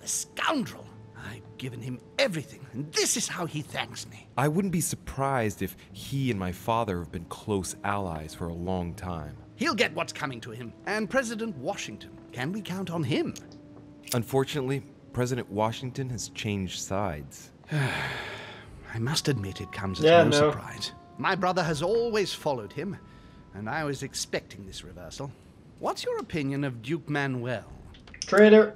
The scoundrel! I've given him everything, and this is how he thanks me. I wouldn't be surprised if he and my father have been close allies for a long time. He'll get what's coming to him. And President Washington, can we count on him? Unfortunately, President Washington has changed sides. I must admit it comes as no surprise. My brother has always followed him, and I was expecting this reversal. What's your opinion of Duke Manuel? Traitor.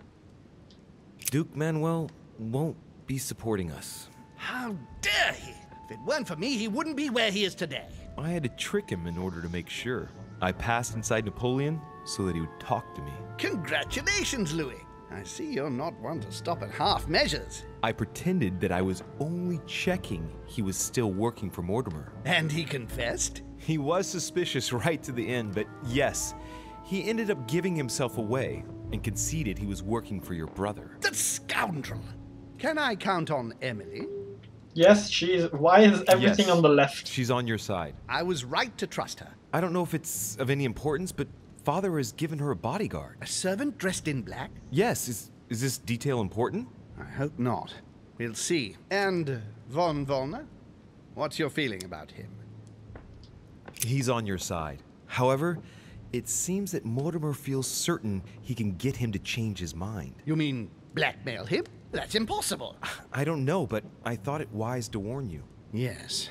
Duke Manuel won't be supporting us. How dare he! If it weren't for me, he wouldn't be where he is today. I had to trick him in order to make sure. I passed inside Napoleon so that he would talk to me. Congratulations, Louis. I see you're not one to stop at half measures. I pretended that I was only checking he was still working for Mortimer. And he confessed? He was suspicious right to the end, but yes, he ended up giving himself away and conceded he was working for your brother. That scoundrel! Can I count on Emily? Yes, she's... Why is everything on the left? She's on your side. I was right to trust her. I don't know if it's of any importance, but Father has given her a bodyguard. A servant dressed in black? Yes. Is this detail important? I hope not. We'll see. And von Wollner? What's your feeling about him? He's on your side. However, it seems that Mortimer feels certain he can get him to change his mind. You mean blackmail him? That's impossible. I don't know, but I thought it wise to warn you. Yes.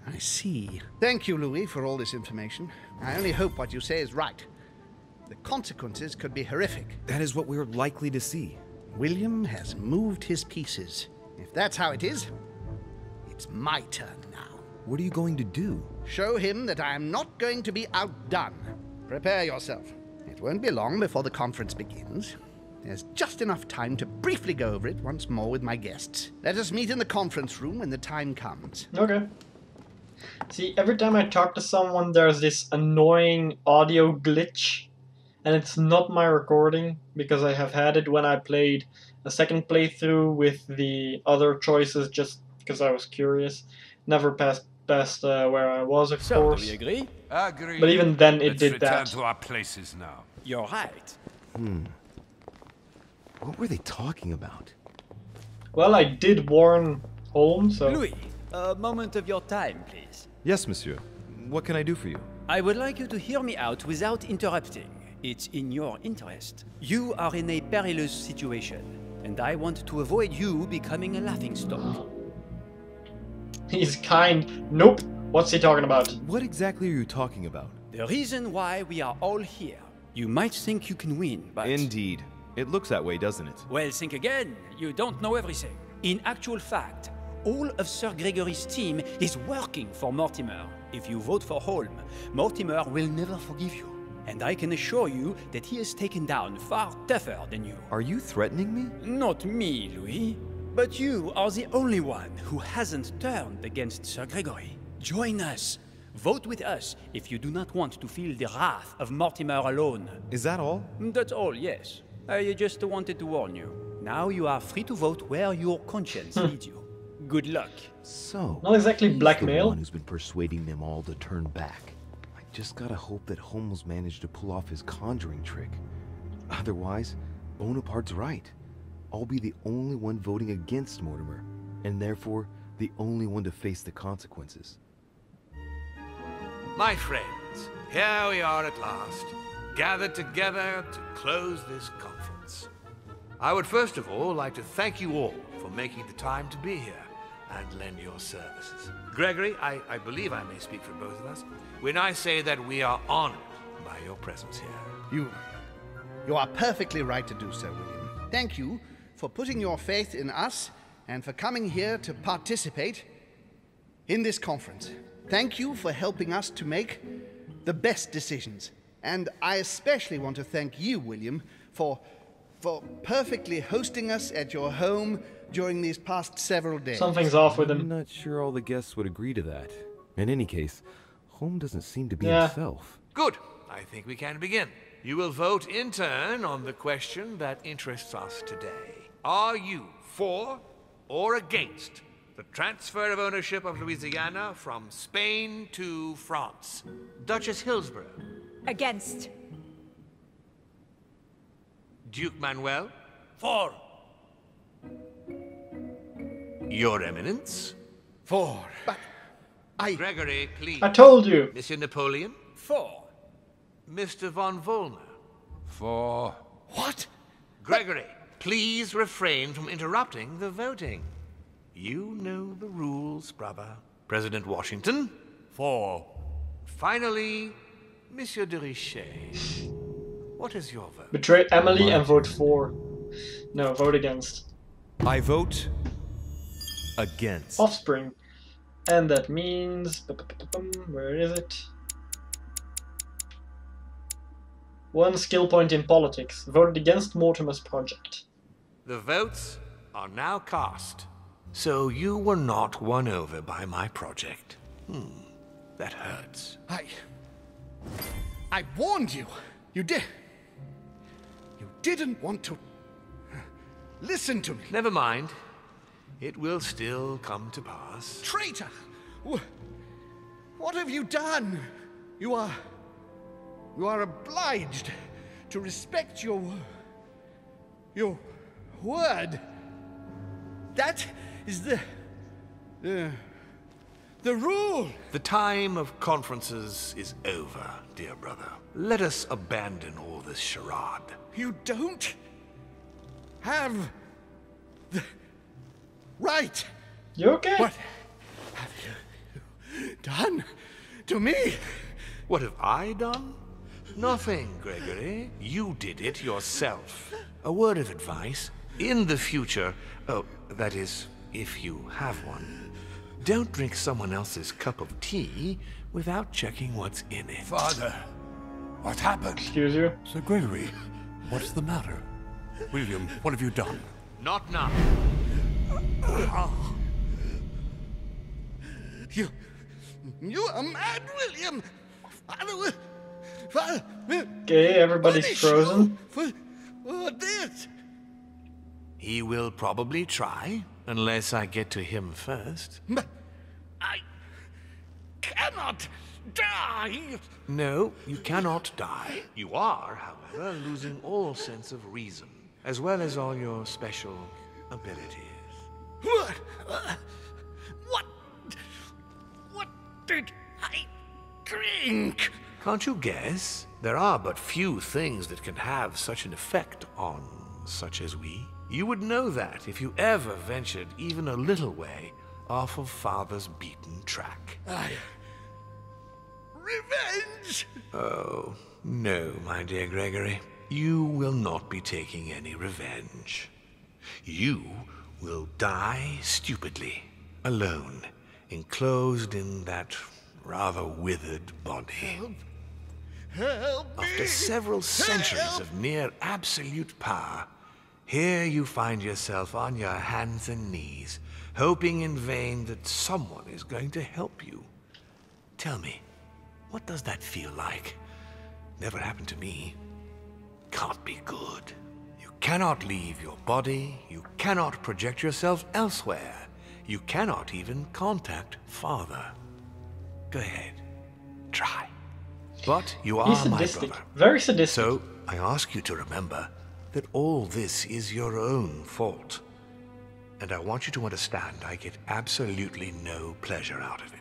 I see. Thank you, Louis, for all this information. I only hope what you say is right. The consequences could be horrific. That is what we're likely to see. William has moved his pieces. If that's how it is, it's my turn now. What are you going to do? Show him that I am not going to be outdone. Prepare yourself. It won't be long before the conference begins. There's just enough time to briefly go over it once more with my guests. Let us meet in the conference room when the time comes. Okay. See, every time I talk to someone, there's this annoying audio glitch. And it's not my recording, because I have had it when I played a second playthrough with the other choices, just because I was curious. Never past where I was, of course. Do we agree? Agree. But even then, it did that. Let's return to our places now. You're right. What were they talking about? Well, I did warn Holmes, so... Louis, a moment of your time, please. Yes, monsieur. What can I do for you? I would like you to hear me out without interrupting. It's in your interest. You are in a perilous situation, and I want to avoid you becoming a laughingstock. He's kind. Nope. What's he talking about? What exactly are you talking about? The reason why we are all here. You might think you can win, but... Indeed. It looks that way, doesn't it? Well, think again. You don't know everything. In actual fact, all of Sir Gregory's team is working for Mortimer. If you vote for Holm, Mortimer will never forgive you. And I can assure you that he is taken down far tougher than you. Are you threatening me? Not me, Louis. But you are the only one who hasn't turned against Sir Gregory. Join us. Vote with us if you do not want to feel the wrath of Mortimer alone. Is that all? That's all, yes. I just wanted to warn you. Now you are free to vote where your conscience leads you. Good luck. So, not exactly he's blackmail. the one who's been persuading them all to turn back. I just gotta hope that Holmes managed to pull off his conjuring trick. Otherwise, Bonaparte's right. I'll be the only one voting against Mortimer, and therefore the only one to face the consequences. My friends, here we are at last, gathered together to close this conference. I would first of all like to thank you all for making the time to be here and lend your services. Gregory, I believe I may speak for both of us when I say that we are honored by your presence here. You are perfectly right to do so, William. Thank you for putting your faith in us and for coming here to participate in this conference. Thank you for helping us to make the best decisions. And I especially want to thank you, William, for perfectly hosting us at your home during these past several days. Something's off with him. I'm not sure all the guests would agree to that. In any case, Holmes doesn't seem to be himself. Good. I think we can begin. You will vote in turn on the question that interests us today. Are you for or against the transfer of ownership of Louisiana from Spain to France? Duchess Hillsborrow. Against. Duke Manuel. For. Your Eminence. For. But Gregory, please. I told you. Monsieur Napoleon. For. Mr. von Vollmer. For. What? Gregory, please refrain from interrupting the voting. You know the rules, brother. President Washington. For. Finally, Monsieur de Richet. What is your vote? Betray Emily and vote for. No, vote against. I vote against. Offspring. And that means... Where is it? 1 skill point in politics. Voted against Mortimer's project. The votes are now cast. So you were not won over by my project. That hurts. I warned you. You didn't want to listen to me. Never mind. It will still come to pass. Traitor! What have you done? You are obliged to respect your word. That is the rule. The time of conferences is over, dear brother. Let us abandon all this charade. You don't have the right. You okay? What have you done to me? What have I done? Nothing, Gregory. You did it yourself. A word of advice. In the future, that is, if you have one, don't drink someone else's cup of tea without checking what's in it. Father, what happened? Excuse you? Sir Gregory, what's the matter? William, what have you done? Not now. You are mad, William. Okay, everybody's frozen. For this. He will probably try, unless I get to him first. But I cannot die. No, you cannot die. You are, however, losing all sense of reason, as well as all your special abilities. What did I drink? Can't you guess? There are but few things that can have such an effect on such as we. You would know that if you ever ventured even a little way off of Father's beaten track. Revenge! Oh, no, my dear Gregory. You will not be taking any revenge. You will die stupidly, alone, enclosed in that rather withered body. Help me! After several centuries of near absolute power, here you find yourself on your hands and knees, hoping in vain that someone is going to help you. Tell me, what does that feel like? Never happened to me. Can't be good. You cannot leave your body, you cannot project yourself elsewhere, you cannot even contact Father. Go ahead, try. But you are He's my sadistic. brother. Very sadistic. So I ask you to remember that all this is your own fault. And I want you to understand I get absolutely no pleasure out of it.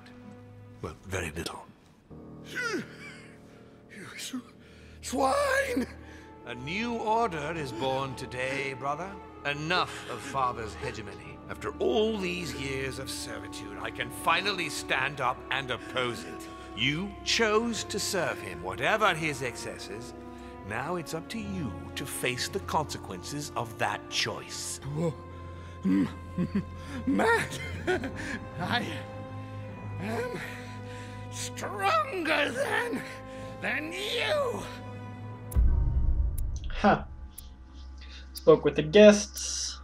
Well, very little. You swine! A new order is born today, brother. Enough of father's hegemony. After all these years of servitude, I can finally stand up and oppose it. You chose to serve him, whatever his excesses. Now it's up to you to face the consequences of that choice. Matt, I am stronger than you. Ha. Spoke with the guests.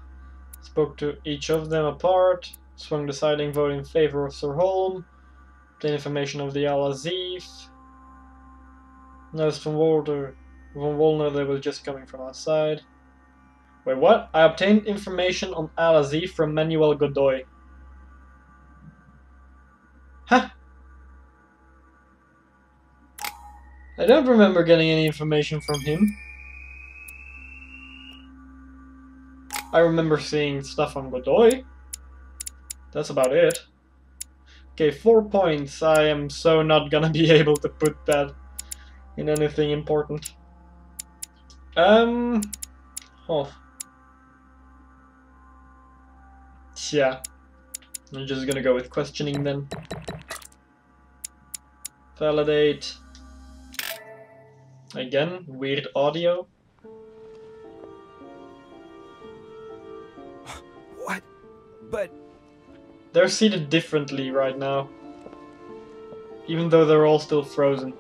Spoke to each of them apart. Swung deciding vote in favor of Sir Holm. Obtained information of the Al-Azif. Notice from Walter. Von Wollner they were just coming from outside. Wait, what? I obtained information on Al-Azif from Manuel Godoy. Huh? I don't remember getting any information from him. I remember seeing stuff on Godoy. That's about it. Okay, 4 points. I am so not gonna be able to put that in anything important. Oh. Yeah. I'm just gonna go with questioning then. Validate. Again, weird audio. What? But... They're seated differently right now. Even though they're all still frozen.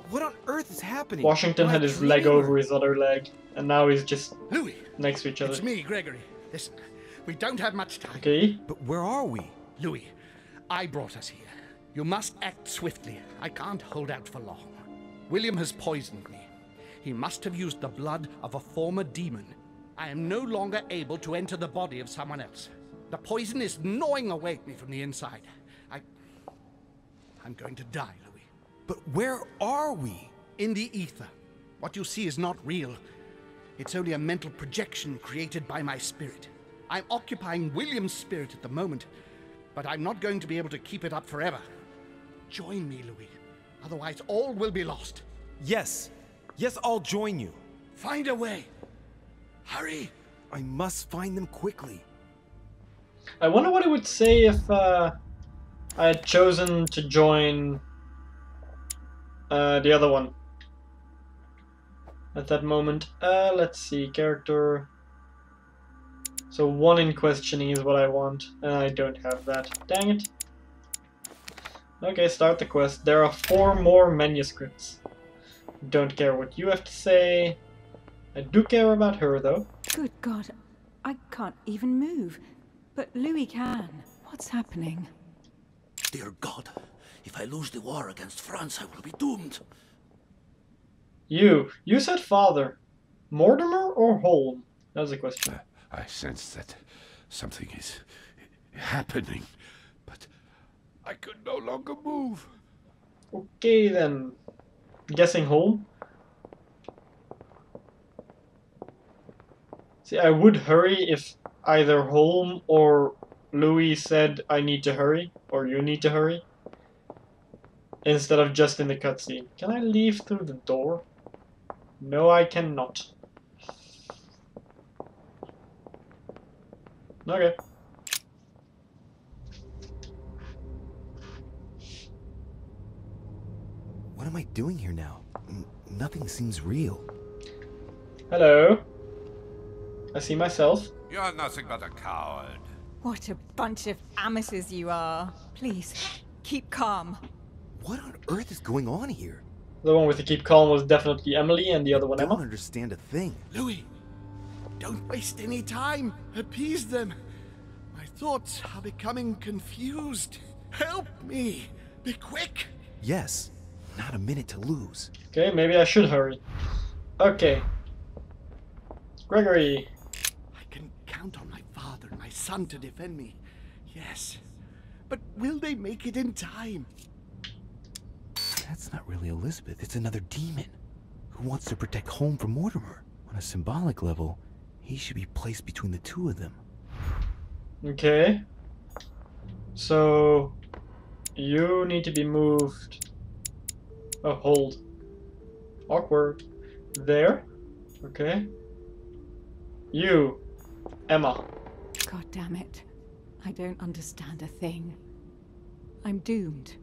What on earth is happening? Washington had his leg over his other leg, and now he's just Louis, next to each other. It's me, Gregory. Listen, we don't have much time. Okay. But where are we? Louis, I brought us here. You must act swiftly. I can't hold out for long. William has poisoned me. He must have used the blood of a former demon. I am no longer able to enter the body of someone else. The poison is gnawing away at me from the inside. I'm going to die, Louis. But where are we? In the ether. What you see is not real. It's only a mental projection created by my spirit. I'm occupying William's spirit at the moment, but I'm not going to be able to keep it up forever. Join me, Louis. Otherwise, all will be lost. Yes. Yes, I'll join you. Find a way. Hurry. I must find them quickly. I wonder what it would say if I had chosen to join the other one at that moment. Let's see, character. So 1 in questioning is what I want, and I don't have that. Dang it. Okay, start the quest. There are 4 more manuscripts. Don't care what you have to say. I do care about her, though. Good God, I can't even move. But Louis can. What's happening? Dear God, if I lose the war against France, I will be doomed. You said father. Mortimer or Holm? That was a question. I sense that something is happening, but I could no longer move. Okay then. Guessing Holm? See, I would hurry if either Holm or Louis said I need to hurry, or you need to hurry, instead of just in the cutscene. Can I leave through the door? No, I cannot. Okay. What am I doing here now? Nothing seems real. Hello. I see myself. You're nothing but a coward. What a bunch of amateurs you are. Please, keep calm. What on earth is going on here? The one with the keep calm was definitely Emily, and the other one I Emma. don't understand a thing. Louis, don't waste any time. Appease them. My thoughts are becoming confused. Help me. Be quick. Yes. Not a minute to lose. Okay, maybe I should hurry. Okay. Gregory. I can count on my father and my son to defend me. Yes. But will they make it in time? That's not really Elizabeth. It's another demon who wants to protect home from Mortimer. On a symbolic level, he should be placed between the two of them. Okay. So you need to be moved. Oh, hold. Awkward. There. Okay. You, Emma. God damn it. I don't understand a thing. I'm doomed.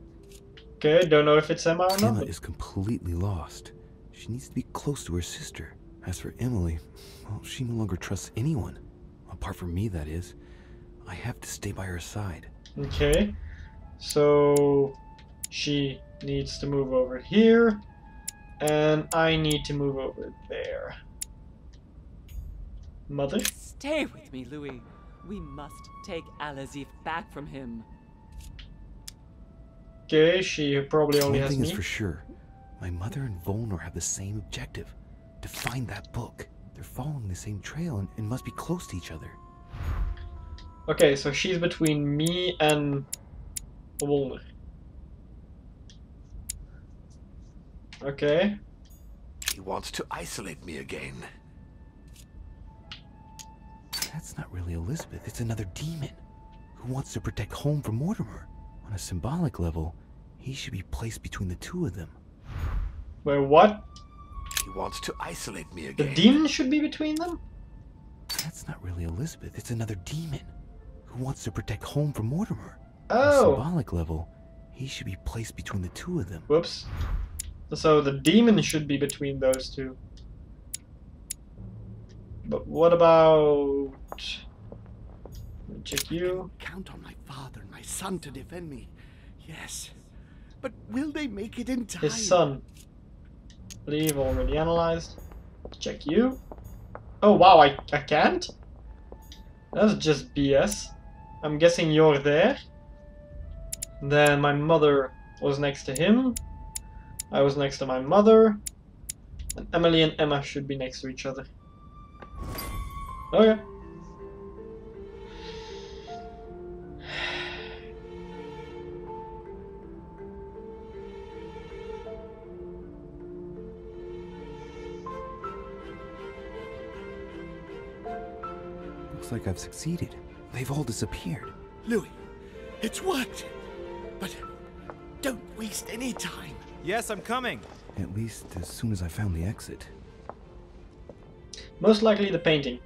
Okay, don't know if it's Emma or not. Emma is completely lost. She needs to be close to her sister. As for Emily, well, she no longer trusts anyone. Apart from me, that is. I have to stay by her side. Okay. So she needs to move over here. And I need to move over there. Mother? Stay with me, Louis. We must take Al-Azif back from him. Okay, she probably only One has thing me. is for sure. My mother and Volnor have the same objective. To find that book. They're following the same trail and must be close to each other. Okay, so she's between me and Volnor. Okay. He wants to isolate me again. That's not really Elizabeth. It's another demon who wants to protect home from Mortimer. On a symbolic level, he should be placed between the two of them. Wait, what? He wants to isolate me The again. demon should be between them? That's not really Elizabeth. It's another demon who wants to protect home from Mortimer. Oh. On a symbolic level, he should be placed between the two of them. Whoops. So the demon should be between those two. But what about... Let me check you. Count on my father and my son to defend me. Yes. But will they make it in time? His son. Leave already analyzed. Check you. Oh wow, I can't? That's just BS. I'm guessing you're there. Then my mother was next to him. I was next to my mother. And Emily and Emma should be next to each other. Okay. Looks like I've succeeded. They've all disappeared. Louis, it's worked. But don't waste any time. Yes, I'm coming. At least as soon as I found the exit. Most likely the painting.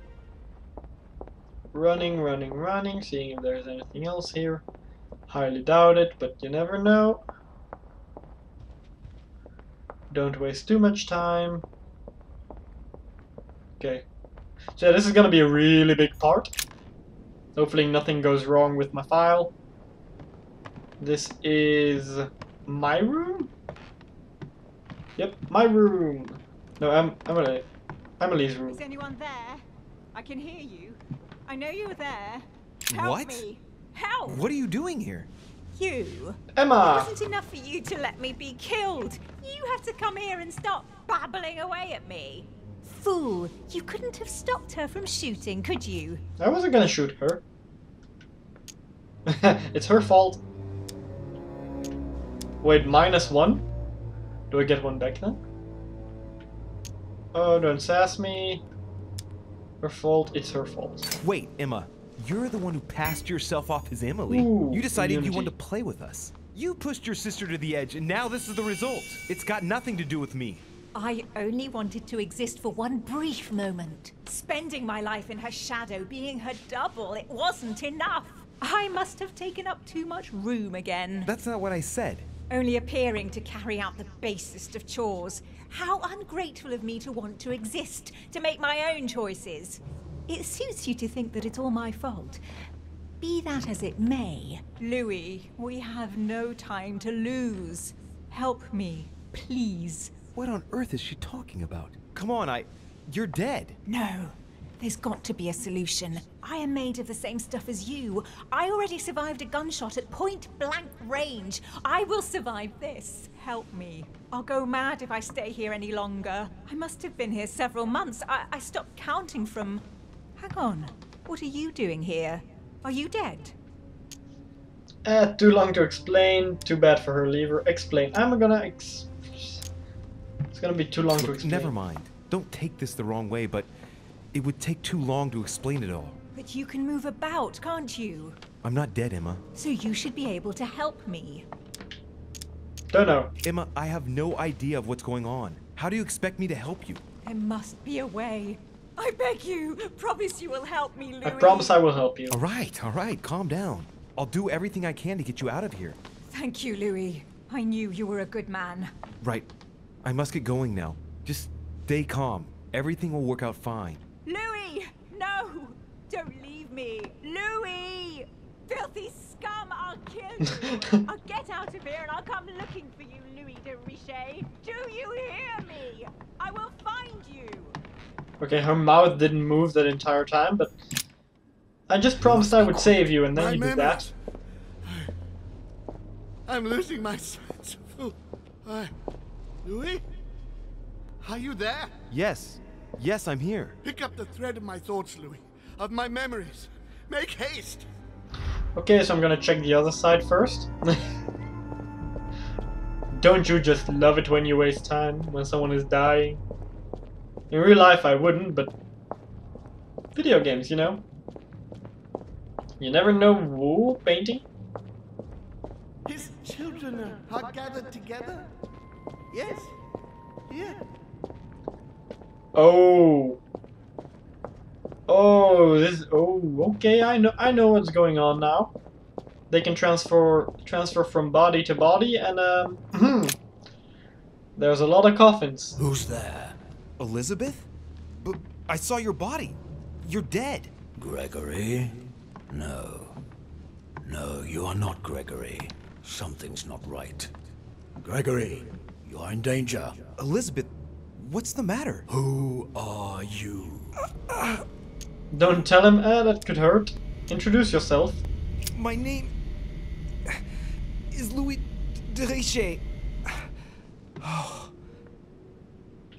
Running, running, running, seeing if there's anything else here. Highly doubt it, but you never know. Don't waste too much time. Okay. So yeah, this is gonna be a really big part. Hopefully nothing goes wrong with my file. This is my room? Yep, my room. No, Emily's room. Is anyone there? I can hear you. I know you were there. Help What? me. Help! What are you doing here? You. Emma! It wasn't enough for you to let me be killed. You have to come here and stop babbling away at me. Fool! You couldn't have stopped her from shooting, could you? I wasn't gonna shoot her. It's her fault. Wait, -1? Do I get one back then? Oh, don't sass me. Her fault, it's her fault. Wait, Emma. You're the one who passed yourself off as Emily. Ooh, You decided you unity. wanted to play with us. You pushed your sister to the edge, and now this is the result. It's got nothing to do with me. I only wanted to exist for one brief moment. Spending my life in her shadow, being her double, it wasn't enough. I must have taken up too much room again. That's not what I said. Only appearing to carry out the basest of chores. How ungrateful of me to want to exist, to make my own choices. It suits you to think that it's all my fault. Be that as it may, Louis, we have no time to lose. Help me, please. What on earth is she talking about? Come on, you're dead. No. There's got to be a solution. I am made of the same stuff as you. I already survived a gunshot at point-blank range. I will survive this. Help me. I'll go mad if I stay here any longer. I must have been here several months. I stopped counting from... Hang on. What are you doing here? Are you dead? Too long to explain. Too bad for her. Leave her. Explain. It's gonna be too long to explain. Never mind. Don't take this the wrong way, but it would take too long to explain it all. But you can move about, can't you? I'm not dead, Emma. So you should be able to help me. Don't know. Emma, I have no idea of what's going on. How do you expect me to help you? There must be a way. I beg you. Promise you will help me, Louis. I promise I will help you. All right. Calm down. I'll do everything I can to get you out of here. Thank you, Louis. I knew you were a good man. Right. I must get going now. Just stay calm. Everything will work out fine. Louis! No! Don't leave me! Louis! Filthy scum! I'll kill you! I'll get out of here and I'll come looking for you, Louis de Richet! Do you hear me? I will find you! Okay, her mouth didn't move that entire time, but I just promised I would save you, and then you did that. I'm losing my sense of Louis? Are you there? Yes, I'm here. Pick up the thread of my thoughts, Louis. Of my memories. Make haste! Okay, so I'm gonna check the other side first. Don't you just love it when you waste time, when someone is dying? In real life I wouldn't, but video games, you know? You never know. Woo, painting? His children are gathered together? Yes? Yeah. Oh, okay, I know what's going on now. They can transfer from body to body, and there's a lot of coffins. Who's there? Elizabeth? But I saw your body. You're dead. Gregory? No. No, you are not Gregory. Something's not right. Gregory, you are in danger. Elizabeth, what's the matter? Who are you? Don't tell him, that could hurt. Introduce yourself. My name is Louis de Richet.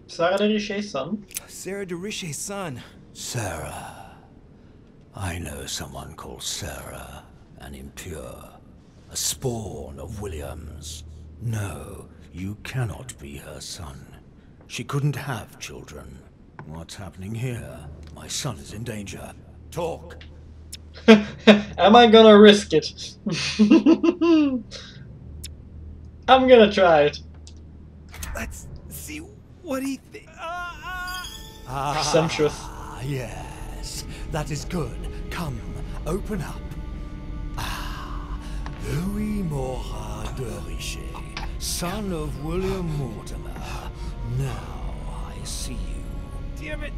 Sarah de Richet's son. Sarah de Richet's son. Sarah. I know someone called Sarah, an impure, a spawn of William's. No, you cannot be her son. She couldn't have children. What's happening here? My son is in danger. Talk. Am I gonna risk it? I'm gonna try it. Let's see what he thinks. Presumptuous. Yes, that is good. Come, open up. Louis Mauras de Richet, son of William Mortimer. Now I see you. Damn it!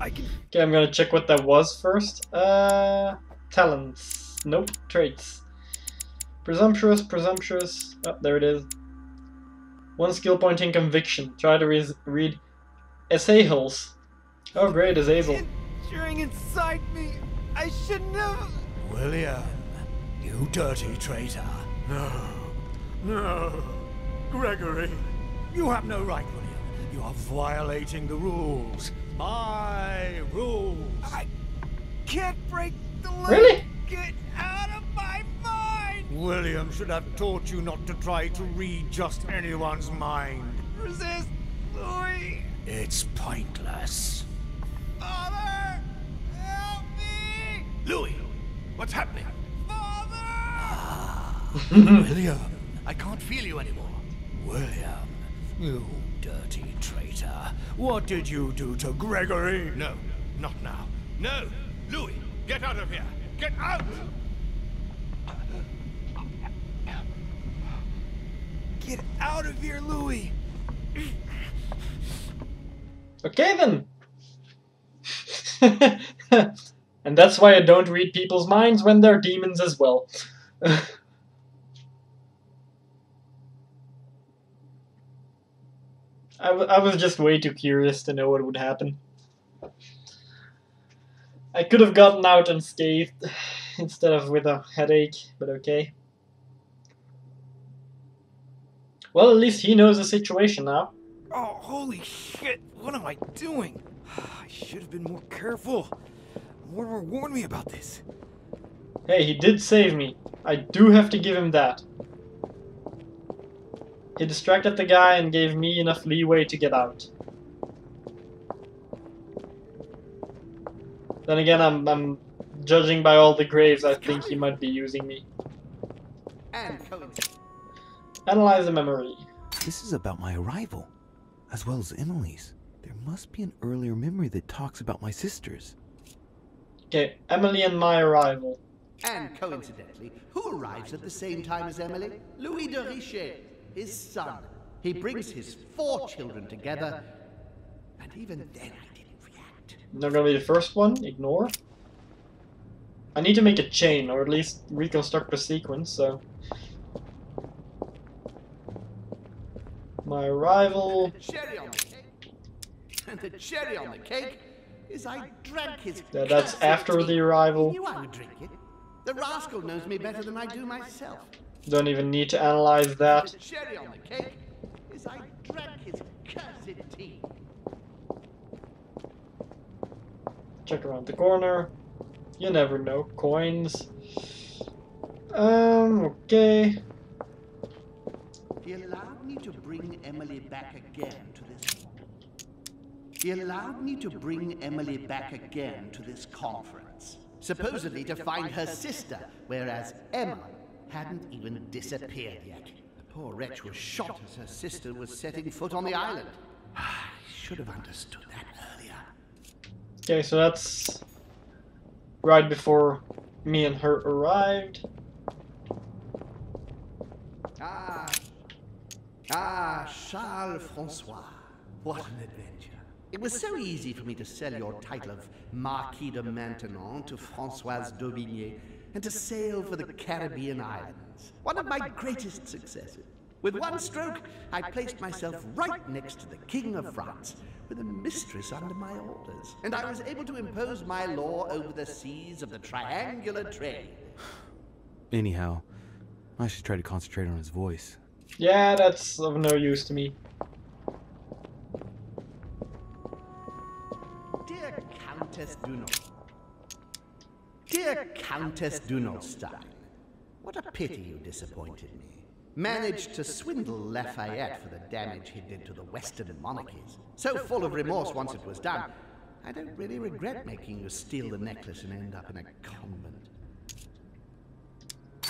I can. Okay, I'm gonna check what that was first. Talents. Nope. Traits. Presumptuous. Oh, there it is. 1 skill point in conviction. Try to read Essayals. Oh, great, Azazel. Cheering inside me. I shouldn't have. William, you dirty traitor. No. Gregory, you have no right, William. You are violating the rules. My rules. I can't break the law. Really? Get out of my mind. William should have taught you not to try to read just anyone's mind. Resist, Louis. It's pointless. Father, help me. Louis, what's happening? William, I can't feel you anymore. William, you dirty traitor. What did you do to Gregory? No, not now. No! Louis, get out of here! Get out! Get out of here, Louis! Okay then. And that's why I don't read people's minds when they're demons as well. I was just way too curious to know what would happen. I could have gotten out unscathed instead of with a headache, but okay. Well, at least he knows the situation now. Oh, holy shit! What am I doing? I should have been more careful. Mortimer warned me about this. Hey, he did save me. I do have to give him that. He distracted the guy and gave me enough leeway to get out. Then again, I'm judging by all the graves, I think he might be using me. Analyze the memory. This is about my arrival, as well as Emily's. There must be an earlier memory that talks about my sisters. Okay, Emily and my arrival. And coincidentally, who arrives at the same time as Emily? Louis de Richet, his son. He brings his 4 children together, and even then I didn't react. Not gonna be the first one, ignore. I need to make a chain, or at least reconstruct the sequence, so... My arrival... Cherry on the cake. And the cherry on the cake is I drank his... Yeah, that's after the arrival. He knew I would drink it. The rascal knows me better than I do myself. Don't even need to analyze that. The cherry on the cake is I drank his cursed tea. Check around the corner. You never know. Coins. Okay. He allowed me to bring Emily back again to this... He allowed me to bring Emily back again to this conference. Supposedly to find her sister, whereas Emma hadn't even disappeared yet. The poor wretch was shot as her sister was setting foot on the island. I should have understood that earlier. Okay, so that's right before me and her arrived. Charles Francois. What an adventure. It was so easy for me to sell your title of Marquis de Maintenon to Françoise d'Aubigné and to sail for the Caribbean islands. One of my greatest successes. With one stroke, I placed myself right next to the King of France, with a mistress under my orders. And I was able to impose my law over the seas of the triangular trade. Anyhow, I should try to concentrate on his voice. Yeah, that's of no use to me. Dear Countess Dear Countess Dunolstein, what a pity you disappointed me. Managed to swindle Lafayette for the damage he did to the Western monarchies. So full of remorse once it was done, I don't really regret making you steal the necklace and end up in a convent.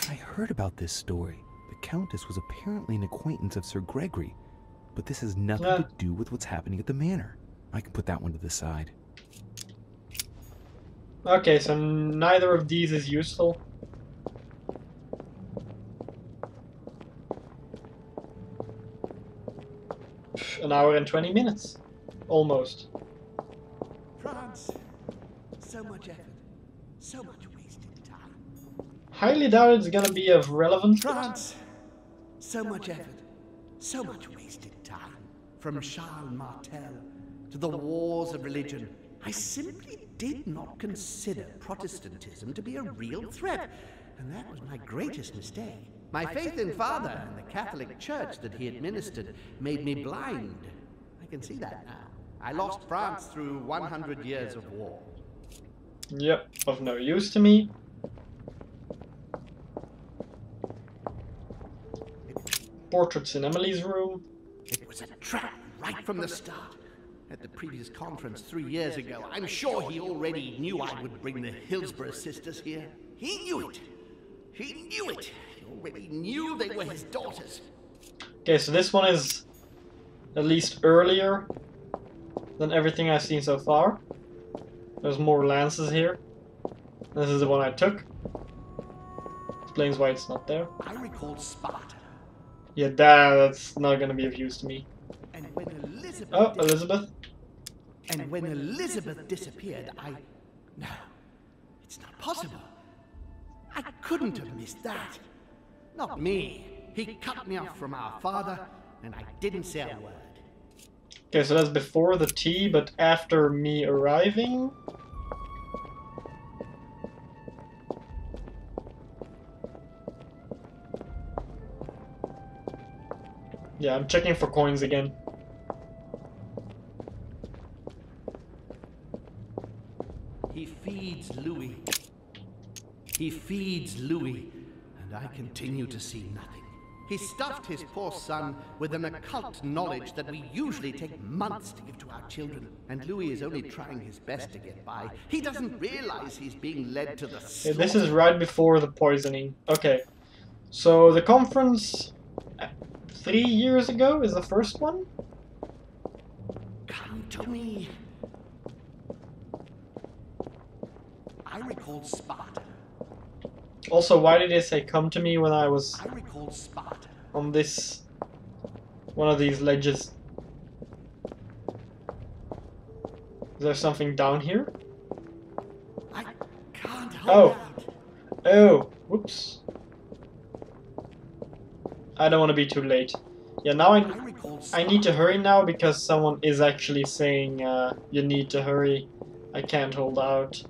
I heard about this story. The Countess was apparently an acquaintance of Sir Gregory, but this has nothing to do with what's happening at the manor. I can put that one to the side. Okay, so neither of these is useful. An hour and 20 minutes. Almost. France, so much effort, so much wasted time. Highly doubt it's gonna be of relevance. France, so much effort, so much wasted time. From Charles Martel to the wars of religion, I simply did not consider Protestantism to be a real threat, and that was my greatest mistake. My faith in Father and the Catholic Church that he administered made me blind. I can see that now. I lost France through 100 years of war. Yep, of no use to me. Portraits in Emily's room. It was a trap right from the start. At the previous conference 3 years ago, I'm sure he already knew I would bring the Hillsborrow sisters here. He knew it. He knew it. He already knew they were his daughters. Okay, so this one is at least earlier than everything I've seen so far. There's more lances here. This is the one I took. Explains why it's not there. I recall Sparta. Yeah, that's not gonna be of use to me. And when Elizabeth... Oh, Elizabeth. And when Elizabeth disappeared, No, it's not possible. I couldn't have missed that. Not me. He cut me off from our father, and I didn't say a word. Okay, so that's before the tea, but after me arriving. Yeah, I'm checking for coins again. He feeds Louis. He feeds Louis, and And I continue to see nothing. He stuffed his poor son with an occult knowledge that we usually take months to give to our children. And Louis is only trying his best to get by. He doesn't realize he's being led to the slaughter. This is right before the poisoning. Okay. So the conference 3 years ago is the first one? Come to me. I recall Sparta. Also, why did they say come to me when I was Sparta. On this one of these ledges? Is there something down here? I can't hold out. Oh, whoops. I don't want to be too late. Yeah, now I need to hurry now because someone is actually saying you need to hurry. I can't hold out.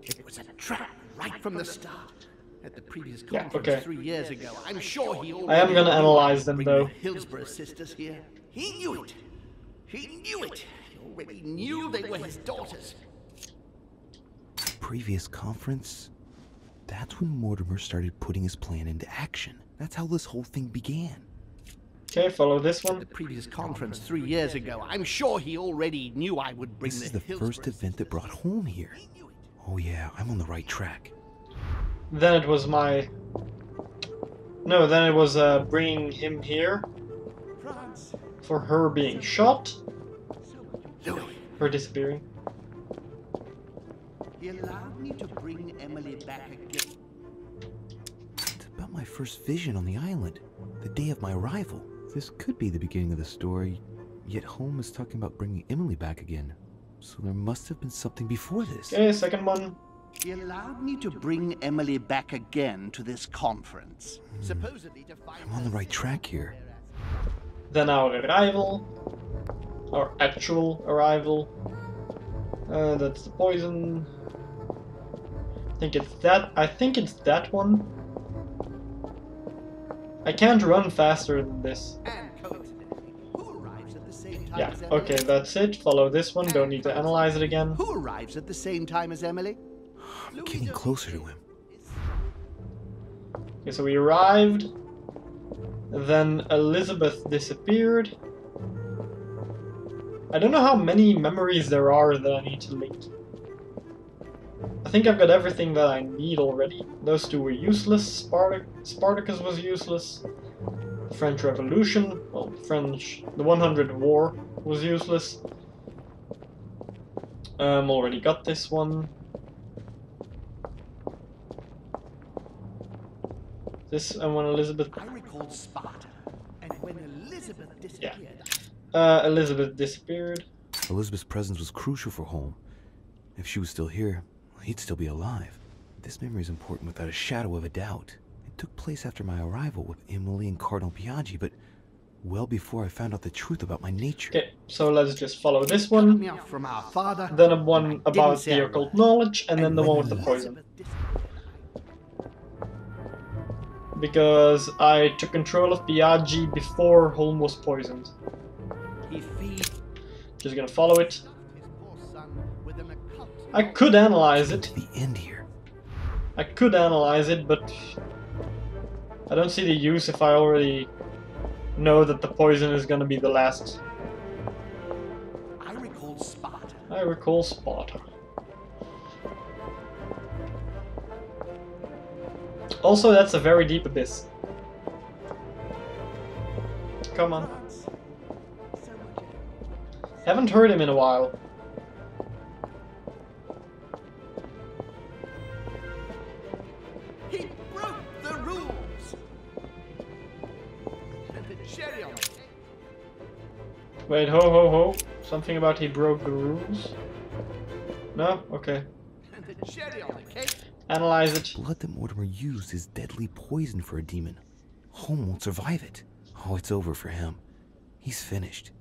It was a trap right from the start. At the previous conference 3 years ago, I'm sure he already... I am gonna analyze them though. The Hillsborrow sisters here. He knew it. He knew it. He already knew they were his daughters. Previous conference? That's when Mortimer started putting his plan into action. That's how this whole thing began. Okay, follow this one. At the previous conference 3 years ago, I'm sure he already knew I would bring This is the first event that brought home here. Oh yeah, I'm on the right track. Then it was my... No, then it was bringing him here. For her being shot. Her disappearing. He allowed me to bring Emily back again. It's about my first vision on the island. The day of my arrival. This could be the beginning of the story. Yet Holmes is talking about bringing Emily back again. So there must have been something before this. Okay, second one. He allowed me to bring Emily back again to this conference. Supposedly to find... I'm on the right track here. Then our arrival. Our actual arrival. That's the poison. I think it's that one. I can't run faster than this. Yeah, okay, that's it. Follow this one. Don't need to analyze it again. Who arrives at the same time as Emily? I'm getting closer to him. Okay, so we arrived. Then Elizabeth disappeared. I don't know how many memories there are that I need to link. I think I've got everything that I need already. Those two were useless. Spartacus was useless. The French Revolution, well, the 100 War was useless. Already got this one. This and when Elizabeth... I recalled Sparta, and when Elizabeth disappeared... Yeah. Elizabeth disappeared. Elizabeth's presence was crucial for Holmes. If she was still here, he'd still be alive. This memory is important without a shadow of a doubt. It took place after my arrival with Emily and Cardinal Biaggi, but well before I found out the truth about my nature. Okay, so let's just follow this one. From our father, then one about the occult knowledge, and then the one with the poison. Because I took control of Biaggi before Holmes was poisoned. Just gonna follow it. I could analyze it. To the end here. I could analyze it, but I don't see the use if I already know that the poison is gonna be the last. I recall Sparta. I recall Sparta. Also, that's a very deep abyss. Come on. Haven't heard him in a while. He broke the rules. And the cherry on the cake. Wait, ho. Something about he broke the rules? No? Okay. And the cherry on the cake. Analyze it. Blood that Mortimer used is deadly poison for a demon. Holmes won't survive it. Oh, it's over for him. He's finished.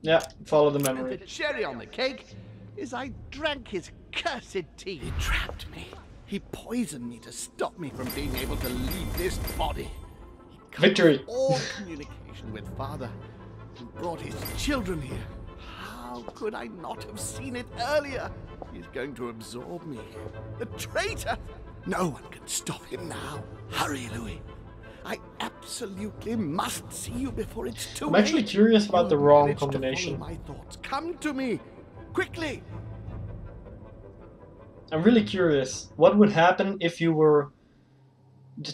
Yeah, follow the memory. And the cherry on the cake is I drank his cursed tea. He trapped me. He poisoned me to stop me from being able to leave this body. Victory! All communication with Father, who brought his children here. How could I not have seen it earlier? He's going to absorb me. The traitor! No one can stop him now. Hurry, Louis. I absolutely must see you before it's too late. I'm actually curious about the wrong Manage to combination. follow my thoughts. Come to me, quickly. I'm really curious. What would happen if you were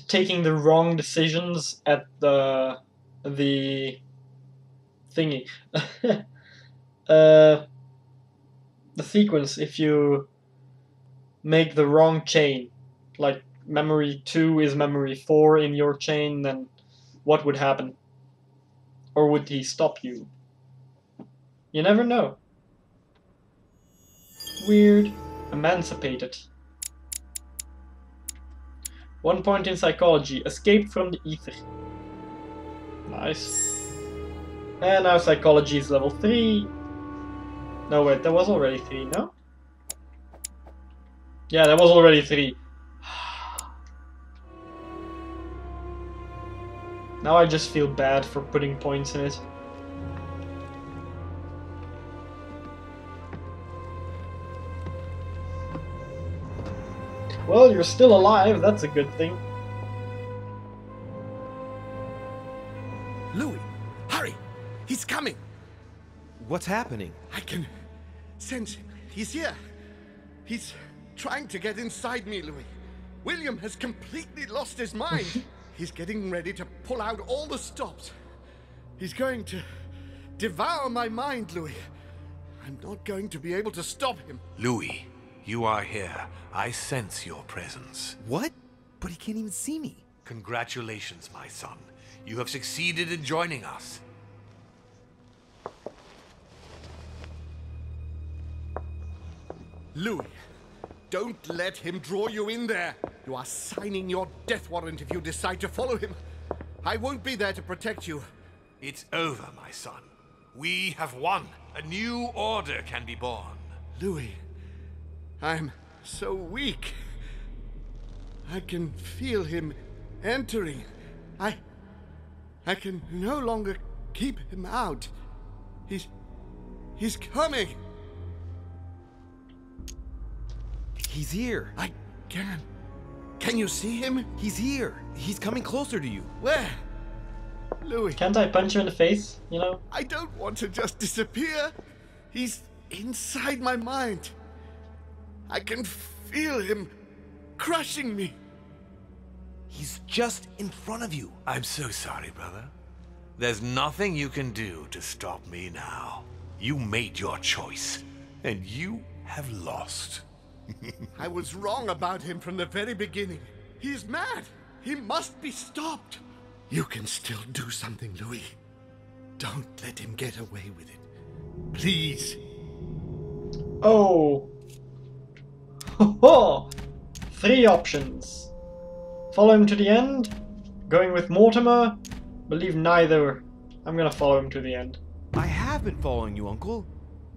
taking the wrong decisions at the thingy? The sequence, if you make the wrong chain, like memory 2 is memory 4 in your chain, then what would happen? Or would he stop you? You never know. Weird. Emancipated. 1 point in psychology. Escape from the ether. Nice. And now psychology is level 3. No, wait, that was already 3, no? Yeah, that was already 3. Now I just feel bad for putting points in it. Well, you're still alive, that's a good thing. Louis, hurry! He's coming! What's happening? I can sense him. He's here. He's trying to get inside me, Louis. William has completely lost his mind. He's getting ready to pull out all the stops. He's going to devour my mind, Louis. I'm not going to be able to stop him. Louis, you are here. I sense your presence. What? But he can't even see me. Congratulations, my son. You have succeeded in joining us. Louis, don't let him draw you in there. You are signing your death warrant if you decide to follow him. I won't be there to protect you. It's over, my son. We have won. A new order can be born. Louis, I'm so weak. I can feel him entering. I can no longer keep him out. He's coming. He's here. I can. Can you see him? He's here. He's coming closer to you. Where? Louis. Can't I punch you in the face, you know? I don't want to just disappear. He's inside my mind. I can feel him crushing me. He's just in front of you. I'm so sorry, brother. There's nothing you can do to stop me now. You made your choice, and you have lost. I was wrong about him from the very beginning. He's mad. He must be stopped. You can still do something, Louis. Don't let him get away with it. Please. Oh. Ho ho! 3 options. Follow him to the end. Going with Mortimer. Believe neither. I'm gonna follow him to the end. I have been following you, Uncle.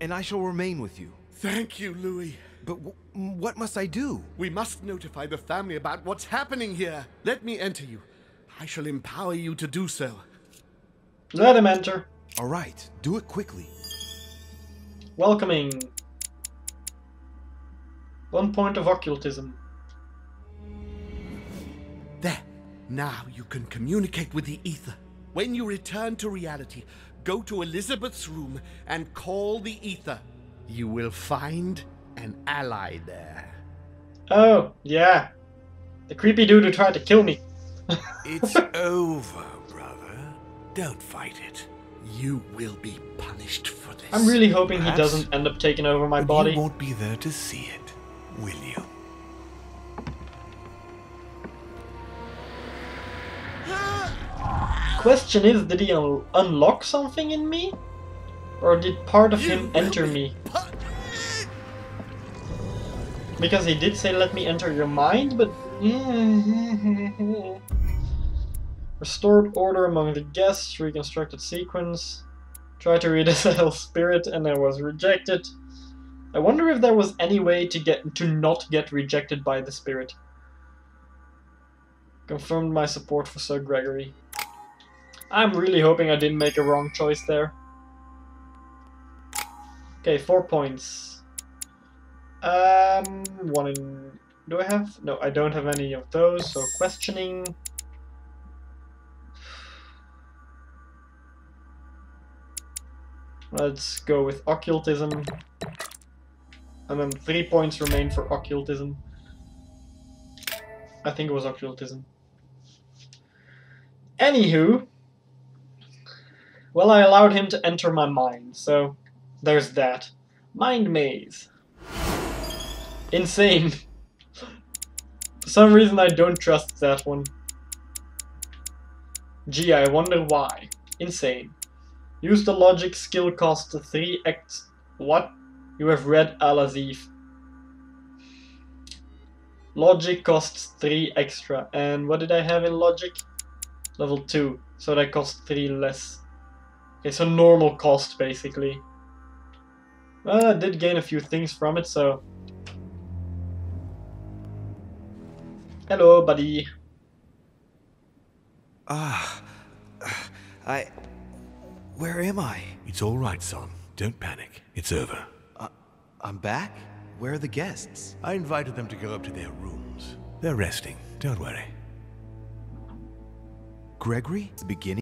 And I shall remain with you. Thank you, Louis. But what must I do? We must notify the family about what's happening here. Let me enter you. I shall empower you to do so. Let him enter. All right, do it quickly. Welcoming. 1 point of occultism. There. Now you can communicate with the ether. When you return to reality, go to Elizabeth's room and call the ether. You will find an ally there. Oh, yeah. The creepy dude who tried to kill me. It's over, brother. Don't fight it. You will be punished for this. I'm really hoping Perhaps, he doesn't end up taking over my body. You won't be there to see it, will you? Question is, did he unlock something in me? Or did part of him enter me? Because he did say let me enter your mind, but... Restored order among the guests, reconstructed sequence. Tried to read a settled spirit and I was rejected. I wonder if there was any way to not get rejected by the spirit. Confirmed my support for Sir Gregory. I'm really hoping I didn't make a wrong choice there. Okay, 4 points. 1 in Do I have? No, I don't have any of those, so questioning. Let's go with occultism. And then 3 points remain for occultism. I think it was occultism. Anywho, well, I allowed him to enter my mind, so there's that. Mind maze. Insane. For some reason I don't trust that one. Gee, I wonder why. Insane. Use the logic skill cost 3x. What? You have read Al-Azif. Logic costs 3 extra. And what did I have in logic? Level 2. So that costs 3 less. Okay, so normal cost basically. Well, I did gain a few things from it, so... Hello, buddy. Where am I? It's all right, son. Don't panic. It's over. I'm back? Where are the guests? I invited them to go up to their rooms. They're resting. Don't worry. Gregory? The beginning?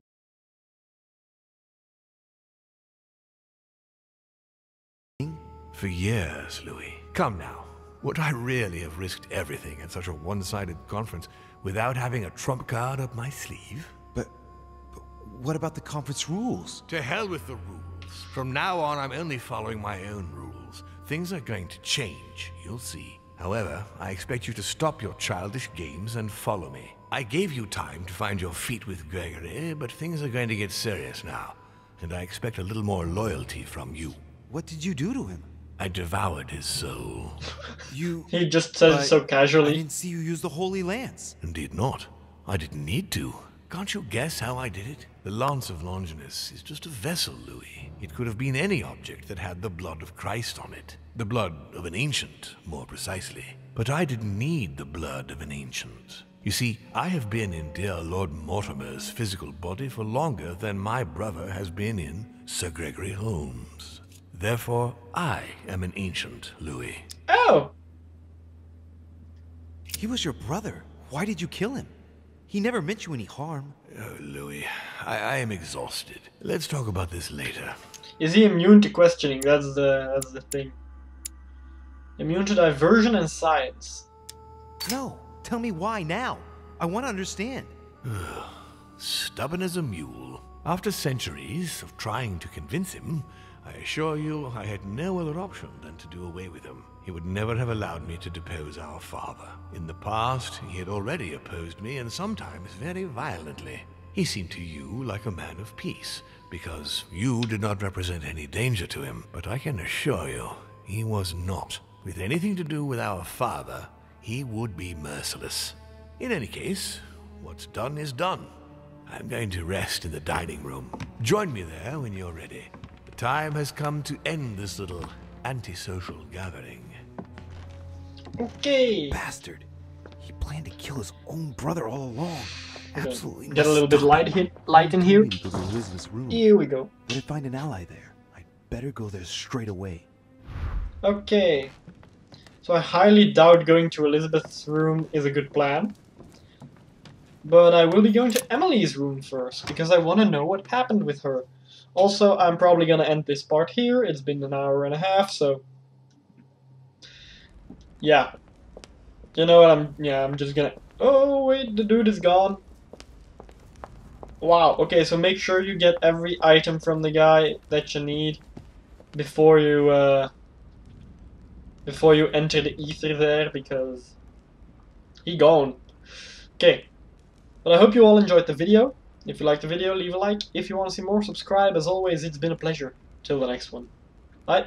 For years, Louis. Come now. Would I really have risked everything at such a one-sided conference without having a trump card up my sleeve? But what about the conference rules? To hell with the rules. From now on, I'm only following my own rules. Things are going to change, you'll see. However, I expect you to stop your childish games and follow me. I gave you time to find your feet with Gregory, but things are going to get serious now, and I expect a little more loyalty from you. What did you do to him? I devoured his soul. He just says it so casually. I didn't see you use the Holy Lance. Indeed not. I didn't need to. Can't you guess how I did it? The Lance of Longinus is just a vessel, Louis. It could have been any object that had the blood of Christ on it. The blood of an ancient, more precisely. But I didn't need the blood of an ancient. You see, I have been in dear Lord Mortimer's physical body for longer than my brother has been in Sir Gregory Holmes. Therefore, I am an ancient, Louis. Oh! He was your brother. Why did you kill him? He never meant you any harm. Oh, Louis, I am exhausted. Let's talk about this later. Is he immune to questioning? That's the thing. Immune to diversion and science. No, tell me why now. I want to understand. Stubborn as a mule. After centuries of trying to convince him, I assure you I had no other option than to do away with him. He would never have allowed me to depose our father. In the past, he had already opposed me, and sometimes very violently. He seemed to you like a man of peace, because you did not represent any danger to him. But I can assure you, he was not. With anything to do with our father, he would be merciless. In any case, what's done is done. I'm going to rest in the dining room. Join me there when you're ready. The time has come to end this little antisocial gathering. Okay. Bastard. He planned to kill his own brother all along. Absolutely. Get a little bit light in here. Go to Elizabeth's room. Here we go. But I'd find an ally there. I'd better go there straight away. Okay. So I highly doubt going to Elizabeth's room is a good plan. But I will be going to Emily's room first, because I want to know what happened with her. Also, I'm probably going to end this part here. It's been an hour and a half, so... yeah. You know what, I'm just gonna... oh, wait, the dude is gone. Wow, okay, so make sure you get every item from the guy that you need before you enter the ether there, because he gone. Okay. But I hope you all enjoyed the video. If you liked the video, leave a like. If you want to see more, subscribe. As always, it's been a pleasure. Till the next one. Bye.